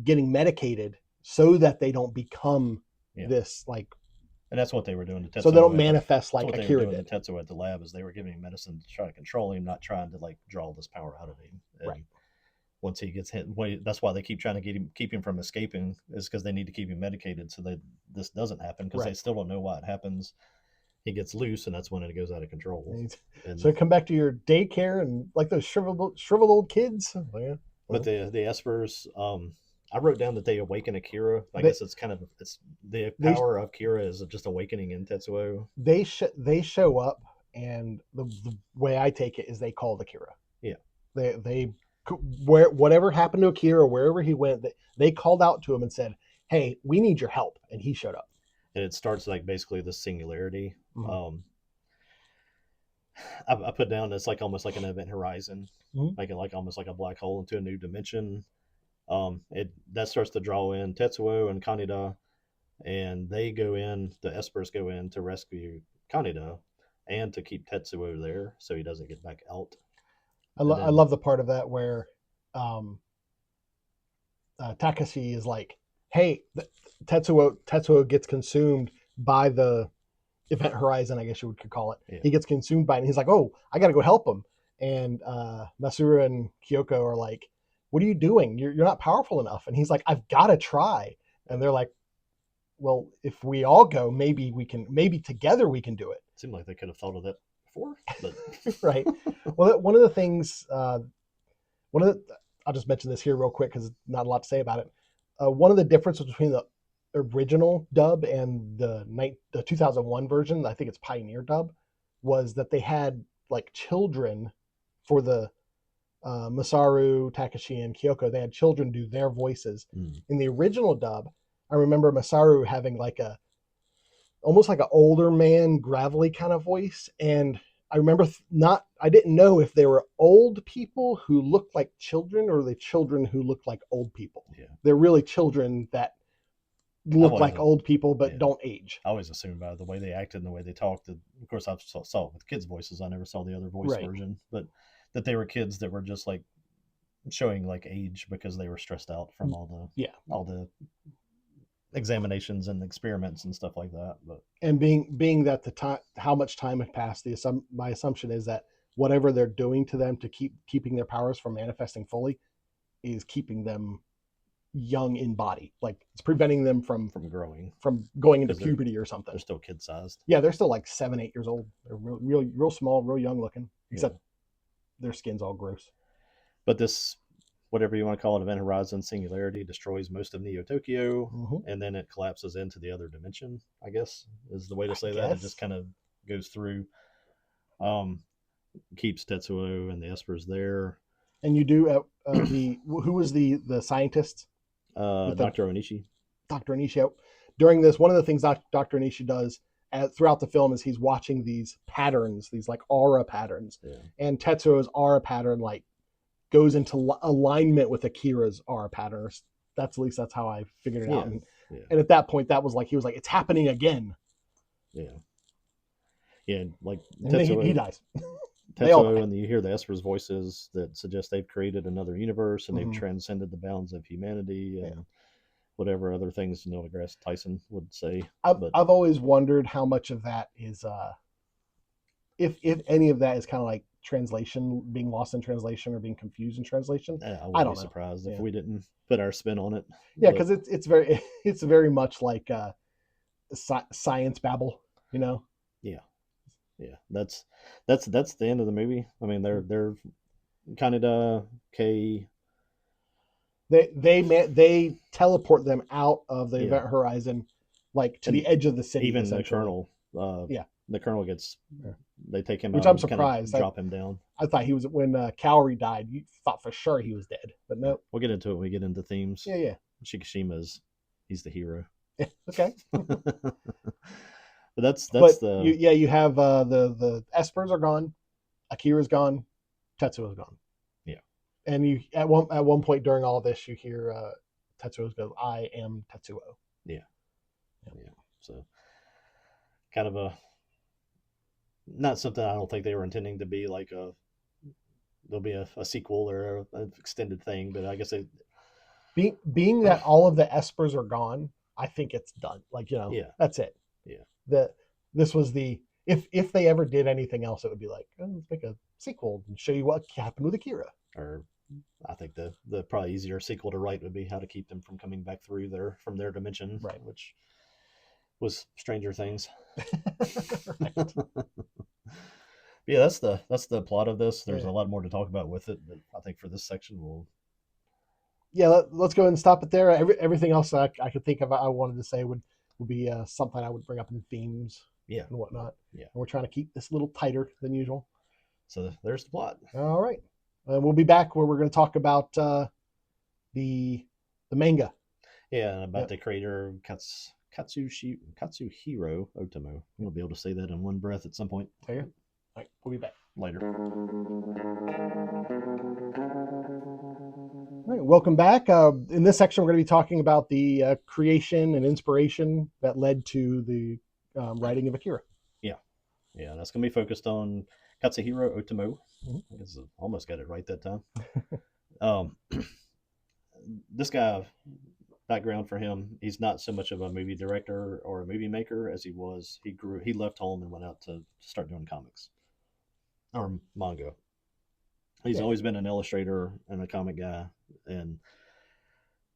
getting medicated so that they don't become this like, and that's what they were doing to Tetsuo. So they don't manifest like Akira did. To Tetsuo at the lab is they were giving him medicine to try to control him, not trying to like draw this power out of him. And right. Once he gets hit, that's why they keep trying to keep him from escaping, is because they need to keep him medicated so that this doesn't happen, because they still don't know why it happens. He gets loose, and that's when it goes out of control. And so come back to your daycare and like those shriveled old kids. Yeah. But the espers, I wrote down that they awaken Akira. I guess it's the power of Akira is just awakening in Tetsuo. They show up, and the way I take it is they called Akira. Yeah. They whatever happened to Akira, wherever he went, they called out to him and said, "Hey, we need your help," and he showed up. And it starts like basically the singularity. Mm-hmm. I put down it's like almost like an event horizon, mm-hmm. like almost like a black hole into a new dimension. That starts to draw in Tetsuo and Kaneda, and they go in. The espers go in to rescue Kaneda and to keep Tetsuo there so he doesn't get back out. I love the part of that where Takashi is like, "Hey, Tetsuo gets consumed by the event horizon, I guess you could call it. Yeah. He gets consumed by it, and he's like, oh, I got to go help him." And Masura and Kyoko are like, "What are you doing? You're not powerful enough." And he's like, "I've got to try." And they're like, "Well, if we all go, maybe together we can do it." It seemed like they could have thought of that before. But... right. Well, one of the things, I'll just mention this here real quick because not a lot to say about it. One of the differences between the original dub and the 2001 version, I think it's Pioneer dub, was that they had like children for the Masaru, Takashi, and Kyoko. They had children do their voices. In the original dub, I remember Masaru having like almost like an older man, gravelly kind of voice, and I remember I didn't know if they were old people who looked like children or the children who looked like old people. Yeah. They're really children that look like old people but don't age. I always assumed by the way they acted and the way they talked. Of course, I saw it with kids' voices. I never saw the other voice version, but that they were kids that were just like showing like age because they were stressed out from all the examinations and experiments and stuff like that. But and being that the time, how much time had passed, my assumption is that whatever they're doing to them to keeping their powers from manifesting fully is keeping them young in body, like it's preventing them from growing, from going into puberty or something. They're still kid sized. Yeah, they're still like 7-8 years old. They're real small, real young looking, except their skin's all gross. But this, whatever you want to call it, event horizon singularity destroys most of Neo Tokyo, and then it collapses into the other dimension, I guess is the way to say that. It just kind of goes through, keeps Tetsuo and the espers there. And you do who was the scientist? Dr. Onishi. Dr. Onishi. During this, one of the things Dr. Onishi does throughout the film is he's watching these patterns, these like aura patterns, and Tetsuo's aura pattern like goes into alignment with Akira's aura pattern. At least that's how I figured it out. And Yeah. And at that point, that was like he was like, it's happening again. Yeah. Yeah, like And then he dies. They all die. Tetsuo, and you hear the Esper's voices that suggest they've created another universe and they've Mhm. transcended the bounds of humanity and Yeah. whatever other things Neil deGrasse Tyson would say. But I've always wondered how much of that is if any of that is kind of like translation, being lost in translation or being confused in translation. I I wouldn't don't be know. surprised if Yeah. we didn't put our spin on it. Yeah, But because it's very it's very much like science babble, you know. yeah, yeah, that's the end of the movie. I mean, they're Kaneda, K, They teleport them out of the yeah, event horizon, like to and the edge of the city, even essentially. Yeah, the Colonel gets. Yeah. They take him Which out I'm and kind of surprised. drop him down. I thought he was when Kaori died. You thought for sure he was dead, but Yeah. no. We'll get into it when we get into themes. Yeah. He's the hero. Yeah. Okay. But that's But the you have the Espers are gone, Akira's gone, Tetsuo's gone. Yeah. And you at one point during all this, you hear Tetsuo's go, "I am Tetsuo." Yeah. So kind of a not something I don't think they were intending to be like there'll be a sequel or an extended thing, but I guess they Being that all of the Espers are gone, I think it's done. Like, yeah. that's it. Yeah. This was the if they ever did anything else, it would be like, oh, let's make a sequel and show you what happened with Akira. Or I think the probably easier sequel to write would be how to keep them from coming back through from their dimension, right? Which was Stranger Things. Right. Yeah, that's the plot of this. There's Yeah. a lot more to talk about with it, but I think for this section we'll. Yeah, let's go ahead and stop it there. Everything else I could think of I wanted to say would be something I would bring up in themes, Yeah, and whatnot. Yeah, and we're trying to keep this a little tighter than usual. So there's the plot. All right, we'll be back where we're going to talk about the manga. Yeah, and about the creator Katsuhiro Otomo. We'll be able to say that in one breath at some point. There you go. All right, we'll be back later. All right, welcome back. In this section, we're going to be talking about the creation and inspiration that led to the writing of Akira. Yeah, that's going to be focused on Katsuhiro Otomo. Mm-hmm. I guess I almost got it right that time. This guy, background for him, he's not so much of a movie director or a movie maker as he was. He left home and went out to start doing comics or manga. He's always been an illustrator and a comic guy, and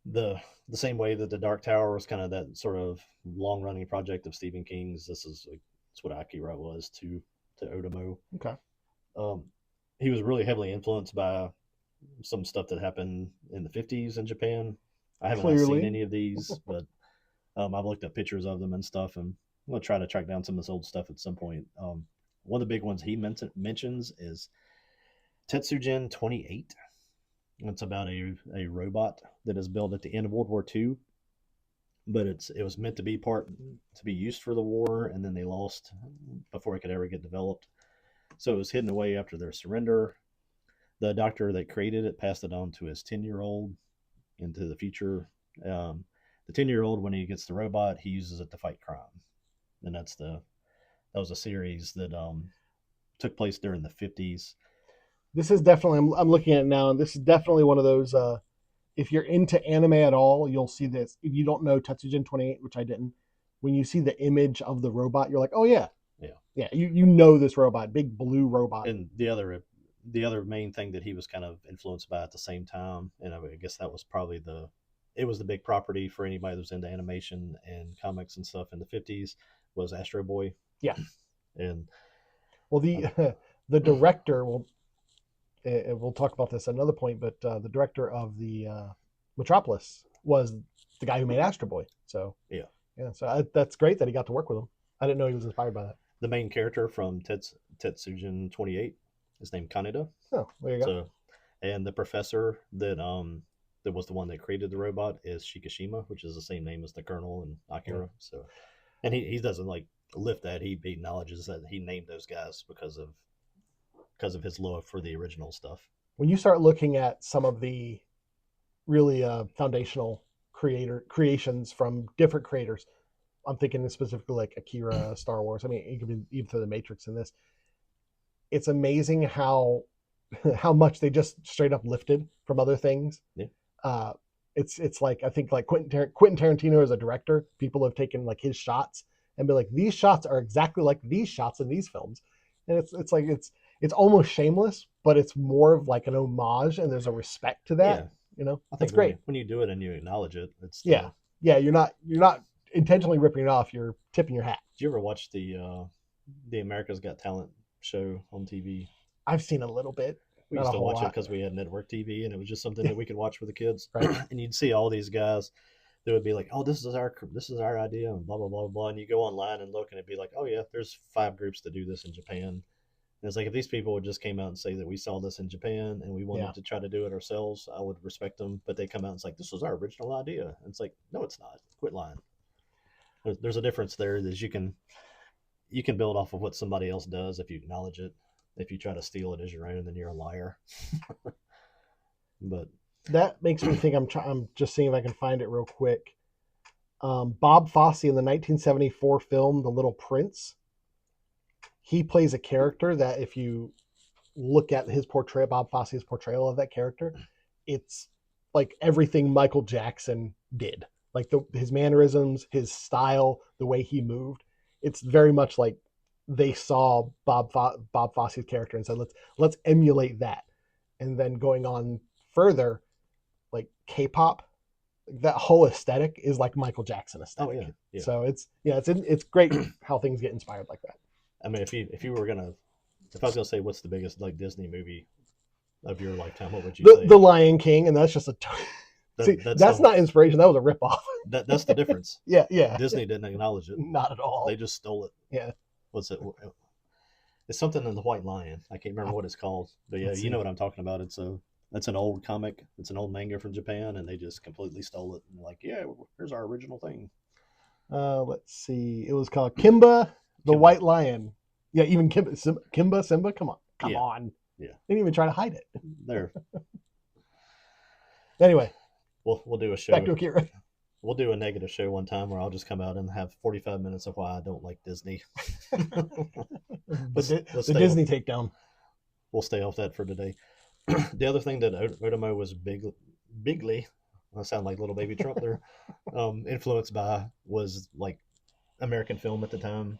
the same way that the Dark Tower was kind of that sort of long running project of Stephen King's. That's what Akira was to Otomo. Okay. He was really heavily influenced by some stuff that happened in the 50s in Japan. I haven't seen any of these, but I've looked at pictures of them and stuff, and I'm going to try to track down some of this old stuff at some point. One of the big ones he mentions is Tetsujin 28. It's about a robot that is built at the end of World War II, but it was meant to be used for the war, and then they lost before it could ever get developed. So it was hidden away after their surrender. The doctor that created it passed it on to his 10-year-old into the future. The 10-year-old, when he gets the robot, he uses it to fight crime, and that was a series that took place during the 50s. This is definitely, I'm looking at it now, and this is definitely one of those, if you're into anime at all, you'll see this. If you don't know Tetsujin 28, which I didn't, when you see the image of the robot, you're like, oh yeah. Yeah, you know this robot, big blue robot. And the other main thing that he was kind of influenced by at the same time, and I guess that was probably it was the big property for anybody that was into animation and comics and stuff in the 50s, was Astro Boy. Yeah. And well, the director, we'll talk about this at another point, but the director of the Metropolis was the guy who made Astro Boy. So yeah, so that's great that he got to work with him. I didn't know he was inspired by that. The main character from Tetsujin 28 is named Kaneda. Oh, there you go. So, and the professor that was the one that created the robot is Shikishima, which is the same name as the Colonel and Akira. Yeah. So, and he doesn't like lift that. He acknowledges that he named those guys because of his love for the original stuff. When you start looking at some of the really foundational creations from different creators. I'm thinking specifically like Akira, Star Wars. I mean, it could be even through the Matrix in this. It's amazing how much they just straight up lifted from other things. Yeah. It's like I think like Quentin Tarantino as a director, people have taken like his shots and be like, these shots are exactly like these shots in these films, and it's like it's almost shameless, but it's more of like an homage, and there's a respect to that. Yeah. You know, I think it's great. when you do it and you acknowledge it, it's Yeah, yeah. You're not intentionally ripping it off. You're tipping your hat. Did you ever watch the America's Got Talent show on TV? I've seen a little bit. We Not used a to whole watch it lot. because we had network TV, and it was just something that we could watch with the kids. Right. And you'd see all these guys that would be like, "Oh, this is our idea," and blah blah blah blah. And you go online and look, and it'd be like, "Oh yeah, there's 5 groups that do this in Japan." And it's like if these people would just came out and say that we saw this in Japan and we wanted Yeah. to try to do it ourselves, I would respect them. But they come out and it's like, "This was our original idea," and it's like, "No, it's not. Quit lying." There's a difference there that you can build off of what somebody else does if you acknowledge it. If you try to steal it as your own, then you're a liar. But That makes me think. I'm just seeing if I can find it real quick. Bob Fosse in the 1974 film The Little Prince. He plays a character that, if you look at his portrayal, Bob Fosse's portrayal of that character, it's like everything Michael Jackson did. Like his mannerisms, his style, the way he moved. It's very much like they saw Bob Fosse's character and said, let's emulate that. And then going on further, like K-pop, that whole aesthetic is like Michael Jackson aesthetic. oh yeah, yeah. So it's great how things get inspired like that. I mean, if I was gonna say what's the biggest like Disney movie of your lifetime, what would you say? The Lion King, and that's just that's not inspiration. That was a ripoff. That's the difference. Yeah. Disney didn't acknowledge it. Not at all. They just stole it. Yeah. What's it? It's something in the White Lion. I can't remember what it's called, but yeah, you know what I'm talking about. It's an old comic. It's an old manga from Japan, and they just completely stole it. And like, yeah, here's our original thing. Let's see. It was called Kimba the Kimba. White Lion. Yeah, even Kimba, Simba. Come on. Yeah. They didn't even try to hide it. There. Anyway, We'll do a show. back to Akira. We'll do a negative show one time where I'll just come out and have 45 minutes of why I don't like Disney. The Disney takedown. We'll stay off that for today. The other thing that Otomo was bigly, I sound like little baby Trump there, influenced by was like American film at the time.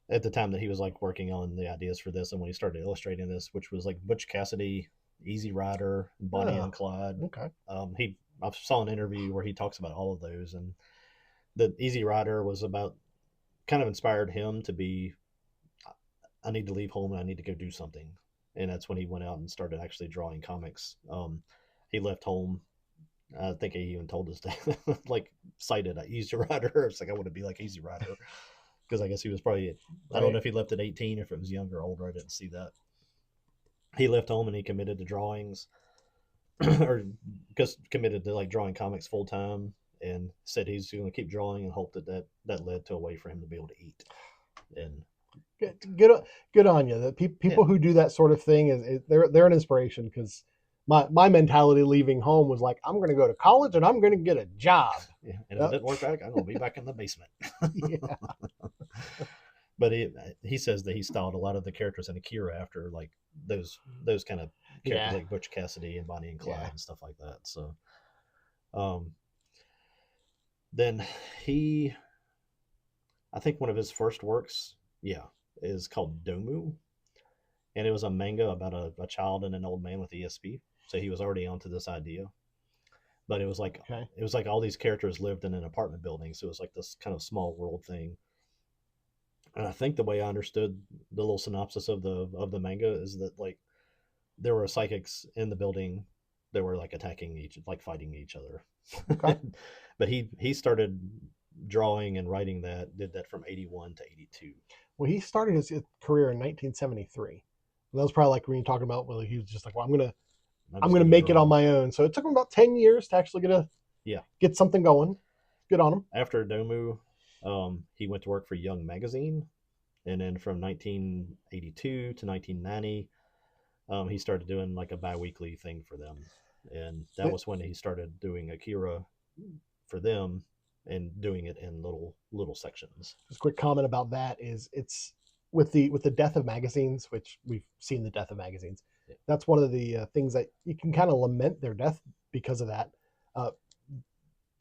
At the time that he was like working on the ideas for this, and when he started illustrating this, which was like Butch Cassidy, Easy Rider, Bonnie and Clyde. Okay. I saw an interview where he talks about all of those, and the Easy Rider was about kind of inspired him to be, I need to leave home and I need to go do something, and that's when he went out and started actually drawing comics. He left home. I think he even told us to like cited Easy Rider. It's like I want to be like Easy Rider. Because I guess he was probably, I don't know if he left at 18 or if it was younger or older. I didn't see that. He left home and he committed to drawings, or just committed to like drawing comics full time, and said he's going to keep drawing and hope that led to a way for him to be able to eat. And good on you. The people who do that sort of thing they're an inspiration, because my mentality leaving home was like, I'm going to go to college and I'm going to get a job. Yeah, and if it didn't work out, I'm going to be back in the basement. Yeah. But he says that he styled a lot of the characters in Akira after like those kind of characters like Butch Cassidy and Bonnie and Clyde and stuff like that. So, then I think one of his first works, is called Domu, and it was a manga about a child and an old man with ESP. So he was already onto this idea. But it was like all these characters lived in an apartment building, so it was like this kind of small world thing. And I think the way I understood the little synopsis of the manga is that like there were psychics in the building that were like fighting each other. Okay. But he started drawing and writing did that from 81 to 82. Well, he started his career in 1973. And that was probably like when you're talking about whether he was just like, well, I'm gonna make it on my own. So it took him about 10 years to actually get something going. Good on him. After Domu, he went to work for Young Magazine, and then from 1982 to 1990, he started doing like a bi-weekly thing for them, and that was when he started doing Akira for them and doing it in little sections. Just a quick comment about that is it's with the death of magazines, which we've seen the death of magazines. Yeah. That's one of the things that you can kind of lament their death because of that.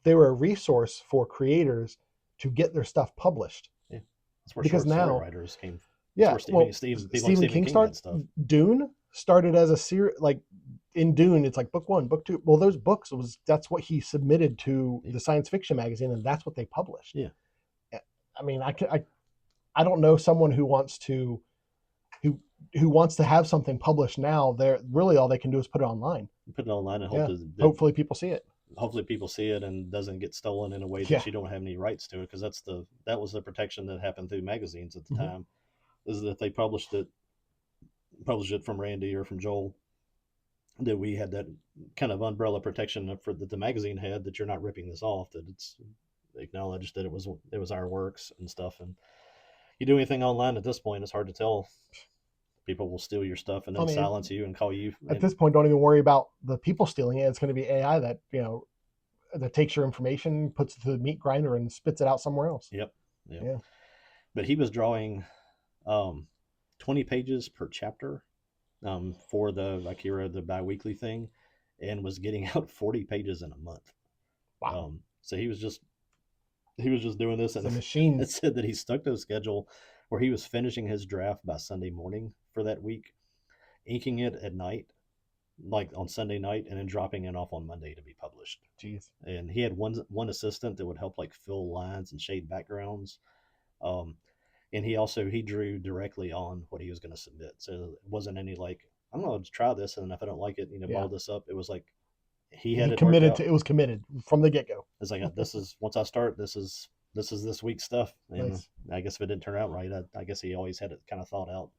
They were a resource for creators to get their stuff published. Yeah, that's where because short story now writers came. Yeah, Stephen well, Stephen Stephen King King started. stuff. Dune started as a series, like in Dune, it's like book 1, book 2. Well, those books that's what he submitted to the science fiction magazine, and that's what they published. Yeah, I mean, I don't know someone who wants to have something published now. They're really all they can do is put it online. Put it online and hopefully people see it. Hopefully people see it and doesn't get stolen in a way that Yeah. you don't have any rights to it, because that was the protection that happened through magazines at the time, is that they published it from Randy or from Joel, that we had that kind of umbrella protection for that the magazine had, that you're not ripping this off, that it's acknowledged that it was our works and stuff. And you do anything online at this point, it's hard to tell. People will steal your stuff and then silence you and call you. At this point, don't even worry about the people stealing it. It's going to be AI that that takes your information, puts it through the meat grinder, and spits it out somewhere else. Yep. Yeah. But he was drawing 20 pages per chapter for the Akira, the biweekly thing, and was getting out 40 pages in a month. Wow. So he was just doing this, and a machine. It said that he stuck to a schedule where he was finishing his draft by Sunday morning for that week, inking it at night, like on Sunday night, and then dropping it off on Monday to be published. Jeez. And he had one assistant that would help like fill lines and shade backgrounds. And he drew directly on what he was going to submit. So it wasn't any like, I'm going to try this, and if I don't like it, ball this up. It was like he had it committed to. It was committed from the get go. It's like, this is, once I start, this is this week's stuff. And nice. I guess if it didn't turn out right, I guess he always had it kind of thought out.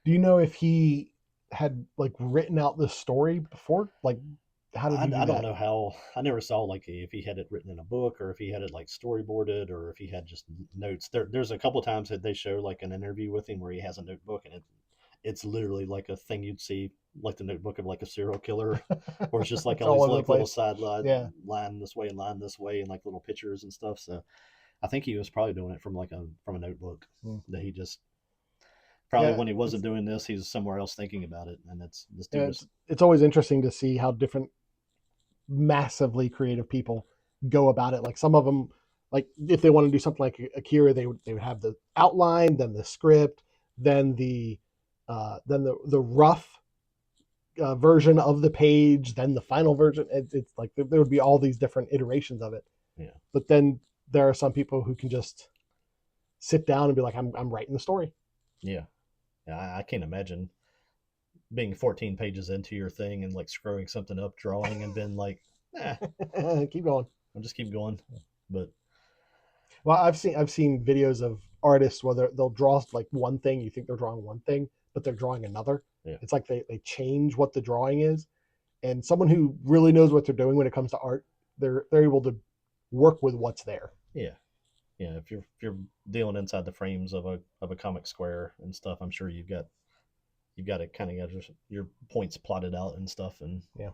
Do you know if he had like written out the story before? Like, how did he do that? I don't know how. I never saw like if he had it written in a book, or if he had it like storyboarded, or if he had just notes. There's a couple of times that they show like an interview with him where he has a notebook, and it's literally like a thing you'd see, like the notebook of like a serial killer, or it's just like all these like little side line this way and line this way, and like little pictures and stuff. So I think he was probably doing it from a notebook that he just probably when he wasn't doing this, he was somewhere else thinking about it. And it's always interesting to see how different massively creative people go about it. Like some of them, like if they want to do something like Akira, they would have the outline, then the script, then the rough version of the page, then the final version. It's like there would be all these different iterations of it. Yeah. But then there are some people who can just sit down and be like, I'm writing the story. Yeah. I can't imagine being 14 pages into your thing and like screwing something up, drawing, and then like, keep going. I'll just keep going. But well, I've seen videos of artists where they'll draw like one thing, you think they're drawing one thing, but they're drawing another. Yeah. It's like they change what the drawing is. And someone who really knows what they're doing when it comes to art, they're able to work with what's there. Yeah. Yeah. If you're dealing inside the frames of a comic square and stuff, I'm sure you've got to kind of get your points plotted out and stuff. And yeah,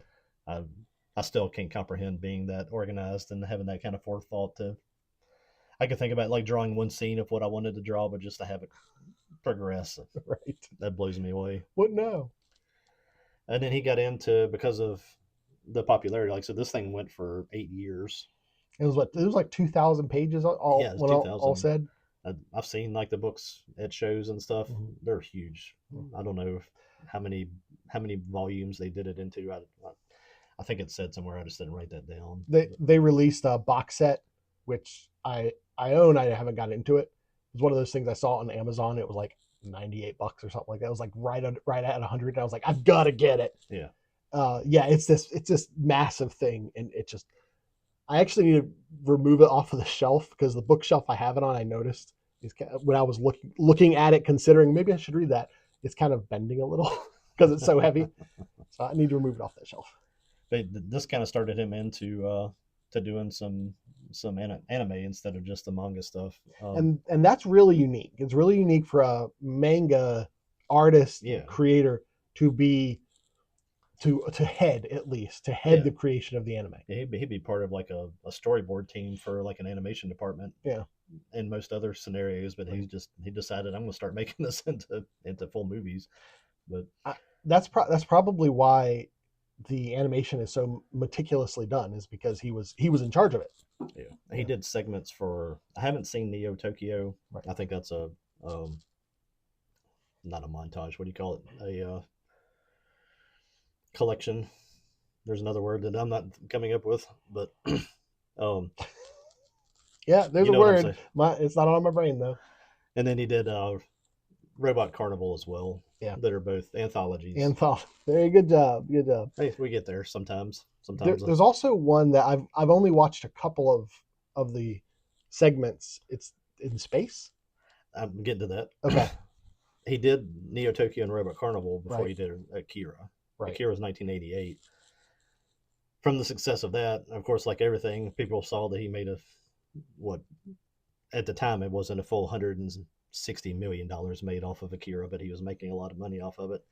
I still can't comprehend being that organized and having that kind of forethought I could think about like drawing one scene of what I wanted to draw, but just to have it progress. Right. That blows me away. What now? And then he got into, because of the popularity, like, so this thing went for 8 years. It was like 2,000 pages all said. I've seen like the books at shows and stuff. Mm-hmm. They're huge. Mm-hmm. I don't know how many volumes they did it into. I think it said somewhere. I just didn't write that down. They released a box set, which I own. I haven't got into it. It was one of those things I saw on Amazon. It was like $98 or something like that. It was like right at 100. And I was like, I've got to get it. Yeah. It's this massive thing, and it just. I actually need to remove it off of the shelf, because the bookshelf I have it on, I noticed when I was looking at it, considering maybe I should read that, it's kind of bending a little because it's so heavy. So I need to remove it off that shelf. This kind of started him into to doing some anime instead of just the manga stuff. And that's really unique. It's really unique for a manga artist, creator, to be to head at least to head Yeah. the creation of the anime. Yeah, he'd be part of like a storyboard team for like an animation department. Yeah. In most other scenarios, but he decided I'm going to start making this into full movies. But that's probably why the animation is so meticulously done, is because he was in charge of it. Yeah, he did segments for. I haven't seen Neo Tokyo. Right. I think that's a not a montage. What do you call it? A collection. There's another word that I'm not coming up with, but yeah, there's a word. It's not on my brain though. And then he did Robot Carnival as well. Yeah, that are both anthologies. Very good job. Good job. Hey, we get there sometimes. There's also one that I've only watched a couple of the segments. It's in space. I'm getting to that. Okay. He did Neo Tokyo and Robot Carnival before Right. he did Akira. Right. Akira was 1988. From the success of that, of course, like everything, people saw that he made what at the time it wasn't a full $160 million made off of Akira, but he was making a lot of money off of it.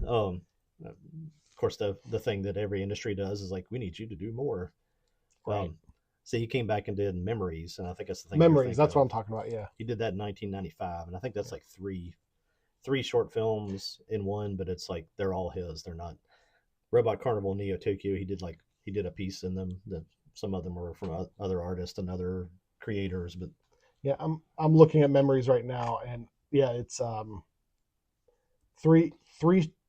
Of course, the thing that every industry does is like, we need you to do more. Right. So he came back and did Memories, and I think that's the thing. Memories, that's what I'm talking about. Yeah, he did that in 1995, and I think that's like three short films in one, but it's like they're all his. They're not Robot Carnival and Neo Tokyo. He did a piece in them. That some of them were from other artists and other creators, but yeah, I'm looking at Memories right now, and yeah, it's three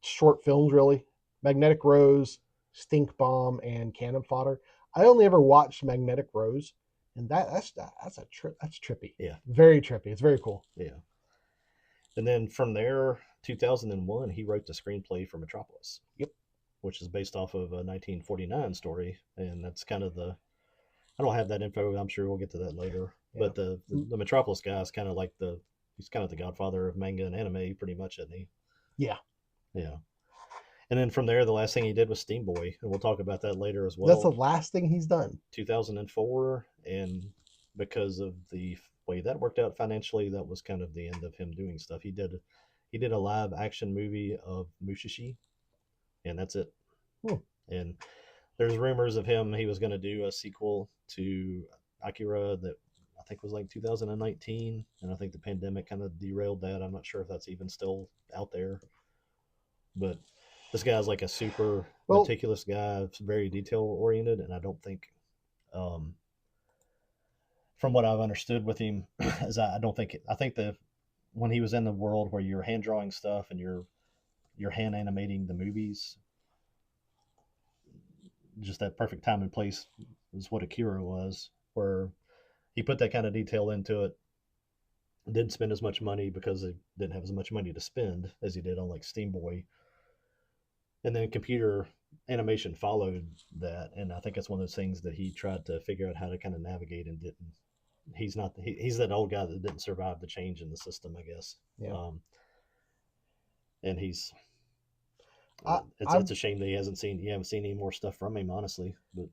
short films really: Magnetic Rose, Stink Bomb, and Cannon Fodder. I only ever watched Magnetic Rose, and that's trippy. Yeah, very trippy. It's very cool. Yeah, and then from there, 2001, he wrote the screenplay for Metropolis. Yep, which is based off of a 1949 story, and that's kind of the. I don't have that info. I'm sure we'll get to that later. Yeah. But the Metropolis guy is kind of like he's kind of the godfather of manga and anime, pretty much, isn't he? Yeah. Yeah. And then from there, the last thing he did was Steam Boy, and we'll talk about that later as well. That's the last thing he's done. 2004, and because of the way that worked out financially, that was kind of the end of him doing stuff. He did a live action movie of Mushishi, and that's it. And there's rumors of he was going to do a sequel to Akira that I think was like 2019, and I think the pandemic kind of derailed that. I'm not sure if that's even still out there, but this guy's like a super meticulous guy, very detail oriented, and I don't think, from what I've understood with him, is I think that when he was in the world where you're hand drawing stuff and you're hand animating the movies, just that perfect time and place is what Akira was, where he put that kind of detail into it. Didn't spend as much money because he didn't have as much money to spend as he did on like Steam Boy. And then computer animation followed that, and I think that's one of those things that he tried to figure out how to kind of navigate and didn't. He's that old guy that didn't survive the change in the system, I guess. Yeah. And it's a shame that you haven't seen any more stuff from him, honestly. But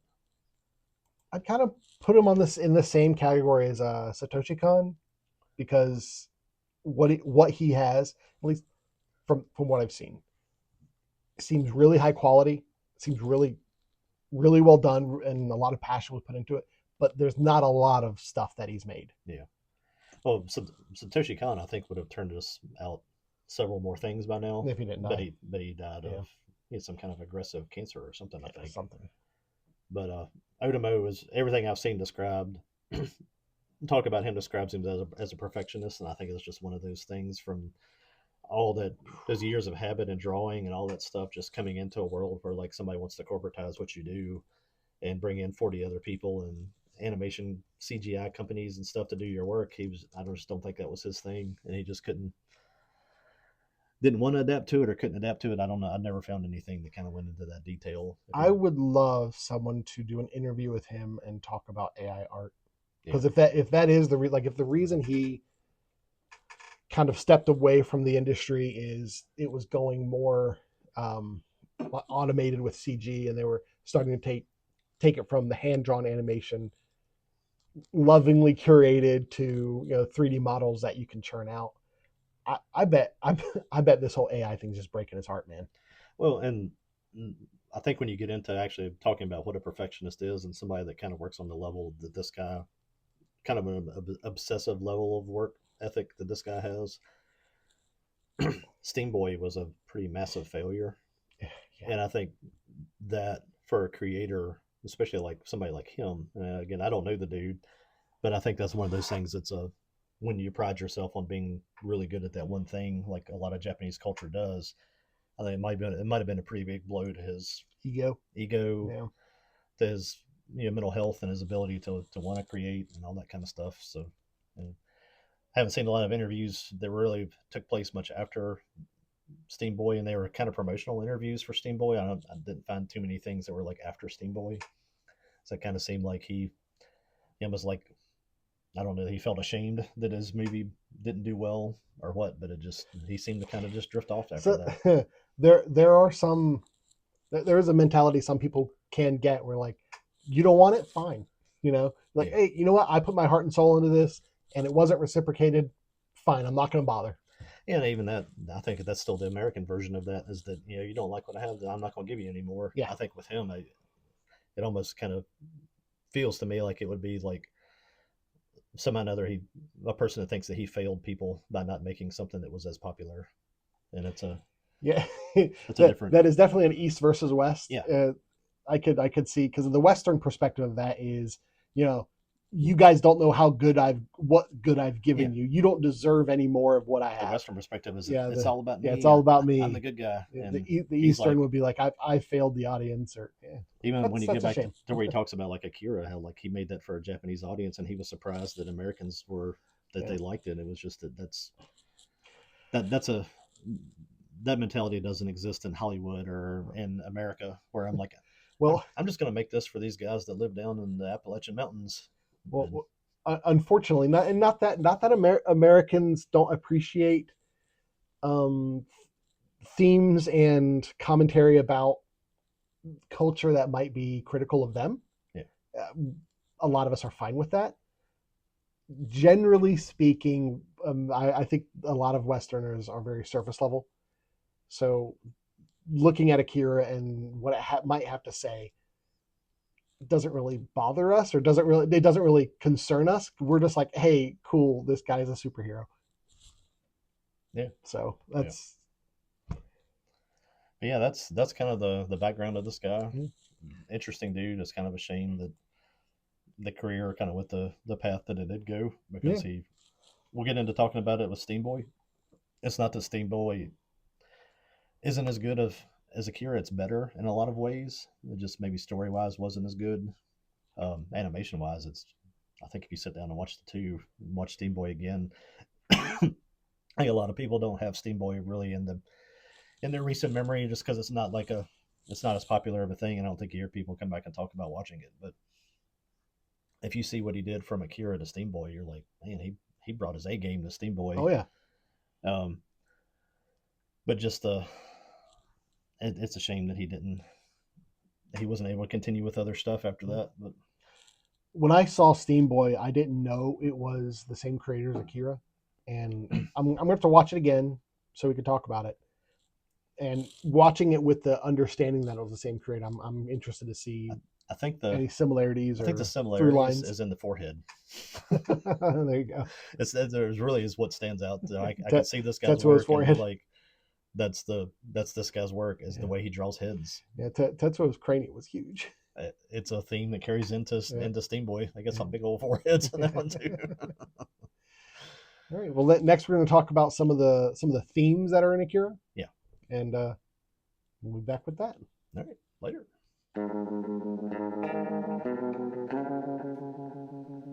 I kind of put him in the same category as Satoshi Kon, because what he has, at least from what I've seen, seems really high quality. Seems really, really well done, and a lot of passion was put into it. But there's not a lot of stuff that he's made. Yeah. Well, Satoshi Kon, I think, would have turned us out several more things by now. If he didn't die. But he died of he had some kind of aggressive cancer or something, I think. Something. But Otomo is everything I've seen described. Talk about him describes him as a perfectionist, and I think it's just one of those things from all those years of habit and drawing and all that stuff, just coming into a world where like somebody wants to corporatize what you do and bring in 40 other people and animation CGI companies and stuff to do your work. I just don't think that was his thing, and he just didn't want to adapt to it or couldn't adapt to it. I don't know. I never found anything that kind of went into that detail. I would love someone to do an interview with him and talk about AI art, because if that is if the reason he kind of stepped away from the industry is it was going more automated with CG, and they were starting to take it from the hand-drawn animation, lovingly curated, to 3D models that you can churn out. I bet this whole AI thing is just breaking his heart, man. Well, and I think when you get into actually talking about what a perfectionist is and somebody that kind of works on the level that this guy, kind of an obsessive level of work ethic that this guy has, Steam Boy was a pretty massive failure. Yeah. And I think that for a creator, especially like somebody like him, again, I don't know the dude, but I think that's one of those things that's a, when you pride yourself on being really good at that one thing, like a lot of Japanese culture does, I think it might have been a pretty big blow to his ego, yeah. To his mental health and his ability to want to create and all that kind of stuff. So, and I haven't seen a lot of interviews that really took place much after Steam Boy, and they were kind of promotional interviews for Steam Boy. I didn't find too many things that were like after Steam Boy, so it kind of seemed like he was like, I don't know, he felt ashamed that his movie didn't do well or what, but he seemed to kind of just drift off after that. There is a mentality some people can get where like, you don't want it, fine, like, yeah. Hey, you know what? I put my heart and soul into this, and it wasn't reciprocated. Fine, I'm not going to bother. Yeah, and even that, I think that's still the American version of that, is that you don't like what I have, then I'm not going to give you any more. Yeah, I think with him, it almost kind of feels to me like it would be like somehow or another a person that thinks that he failed people by not making something that was as popular, and it's a different. That is definitely an East versus West. Yeah, I could see, because the Western perspective of that is, you guys don't know what good I've given you. You don't deserve any more of what I have. The Western perspective is it's all about me. Yeah, it's all about me. I'm the good guy. And the Eastern would be like, I failed the audience, or even when you get back to where he talks about like Akira, how like he made that for a Japanese audience, and he was surprised that Americans they liked it. It was just that mentality doesn't exist in Hollywood or in America, where I'm like, well, I'm just going to make this for these guys that live down in the Appalachian Mountains. Well, unfortunately, not that Americans don't appreciate themes and commentary about culture that might be critical of them. Yeah. A lot of us are fine with that. Generally speaking, I think a lot of Westerners are very surface level. So looking at Akira and what it might have to say doesn't really bother us, or it doesn't really concern us. We're just like, hey, cool, this guy's a superhero. Yeah. So that's that's kind of the background of this guy. Mm-hmm. Interesting dude. It's kind of a shame that the career kind of went the path that it did go, because we'll get into talking about it with Steam Boy. It's not that Steam Boy isn't as good as Akira. It's better in a lot of ways. It just maybe story wise wasn't as good. Animation wise, I think if you sit down and watch the two and watch Steam Boy again, I think a lot of people don't have Steam Boy really in their recent memory, just because it's not as popular of a thing. And I don't think you hear people come back and talk about watching it. But if you see what he did from Akira to Steam Boy, you're like, man, he brought his A game to Steam Boy. Oh yeah. But just it's a shame that he wasn't able to continue with other stuff after that. But when I saw Steam Boy, I didn't know it was the same creator as Akira, and I'm gonna have to watch it again so we can talk about it. And watching it with the understanding that it was the same creator, I'm interested to see. I think any similarities. I think the similarities is in the forehead. There you go. There's really is what stands out. I can see this guy's Tetsuo's work forehead. And like that's this guy's work is the way he draws heads. Yeah, Tetsuo's cranium was huge. It's a theme that carries into Steam Boy. I guess some big old foreheads in that one too. All right. Well, next we're going to talk about some of the themes that are in Akira. Yeah. And we'll be back with that. All right. Later.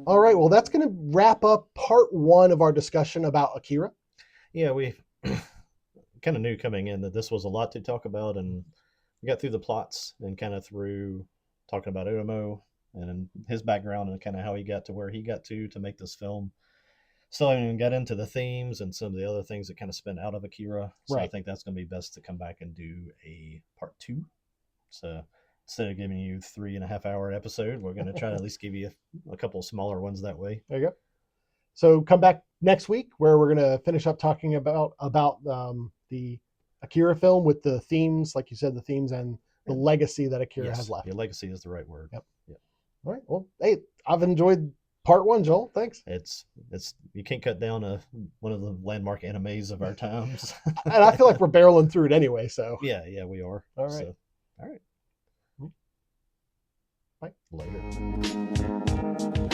All right. Well, that's going to wrap up part 1 of our discussion about Akira. Yeah, we kind of knew coming in that this was a lot to talk about, and we got through the plots and kind of through talking about Otomo and his background and kind of how he got to where he got to make this film. Still haven't even got into the themes and some of the other things that kind of spin out of Akira. So right. I think that's going to be best to come back and do a part 2. So instead of giving you 3.5 hour episode, we're going to try to at least give you a couple of smaller ones that way. There you go. So come back next week where we're going to finish up talking about the Akira film with the themes, like you said, the themes and the legacy that Akira has left. Your legacy is the right word. Yep. All right. Well, hey, I've enjoyed part one, Joel. Thanks. It's you can't cut down one of the landmark animes of our times. And I feel like we're barreling through it anyway. So yeah, we are. All right. So, all right. Bye. Later.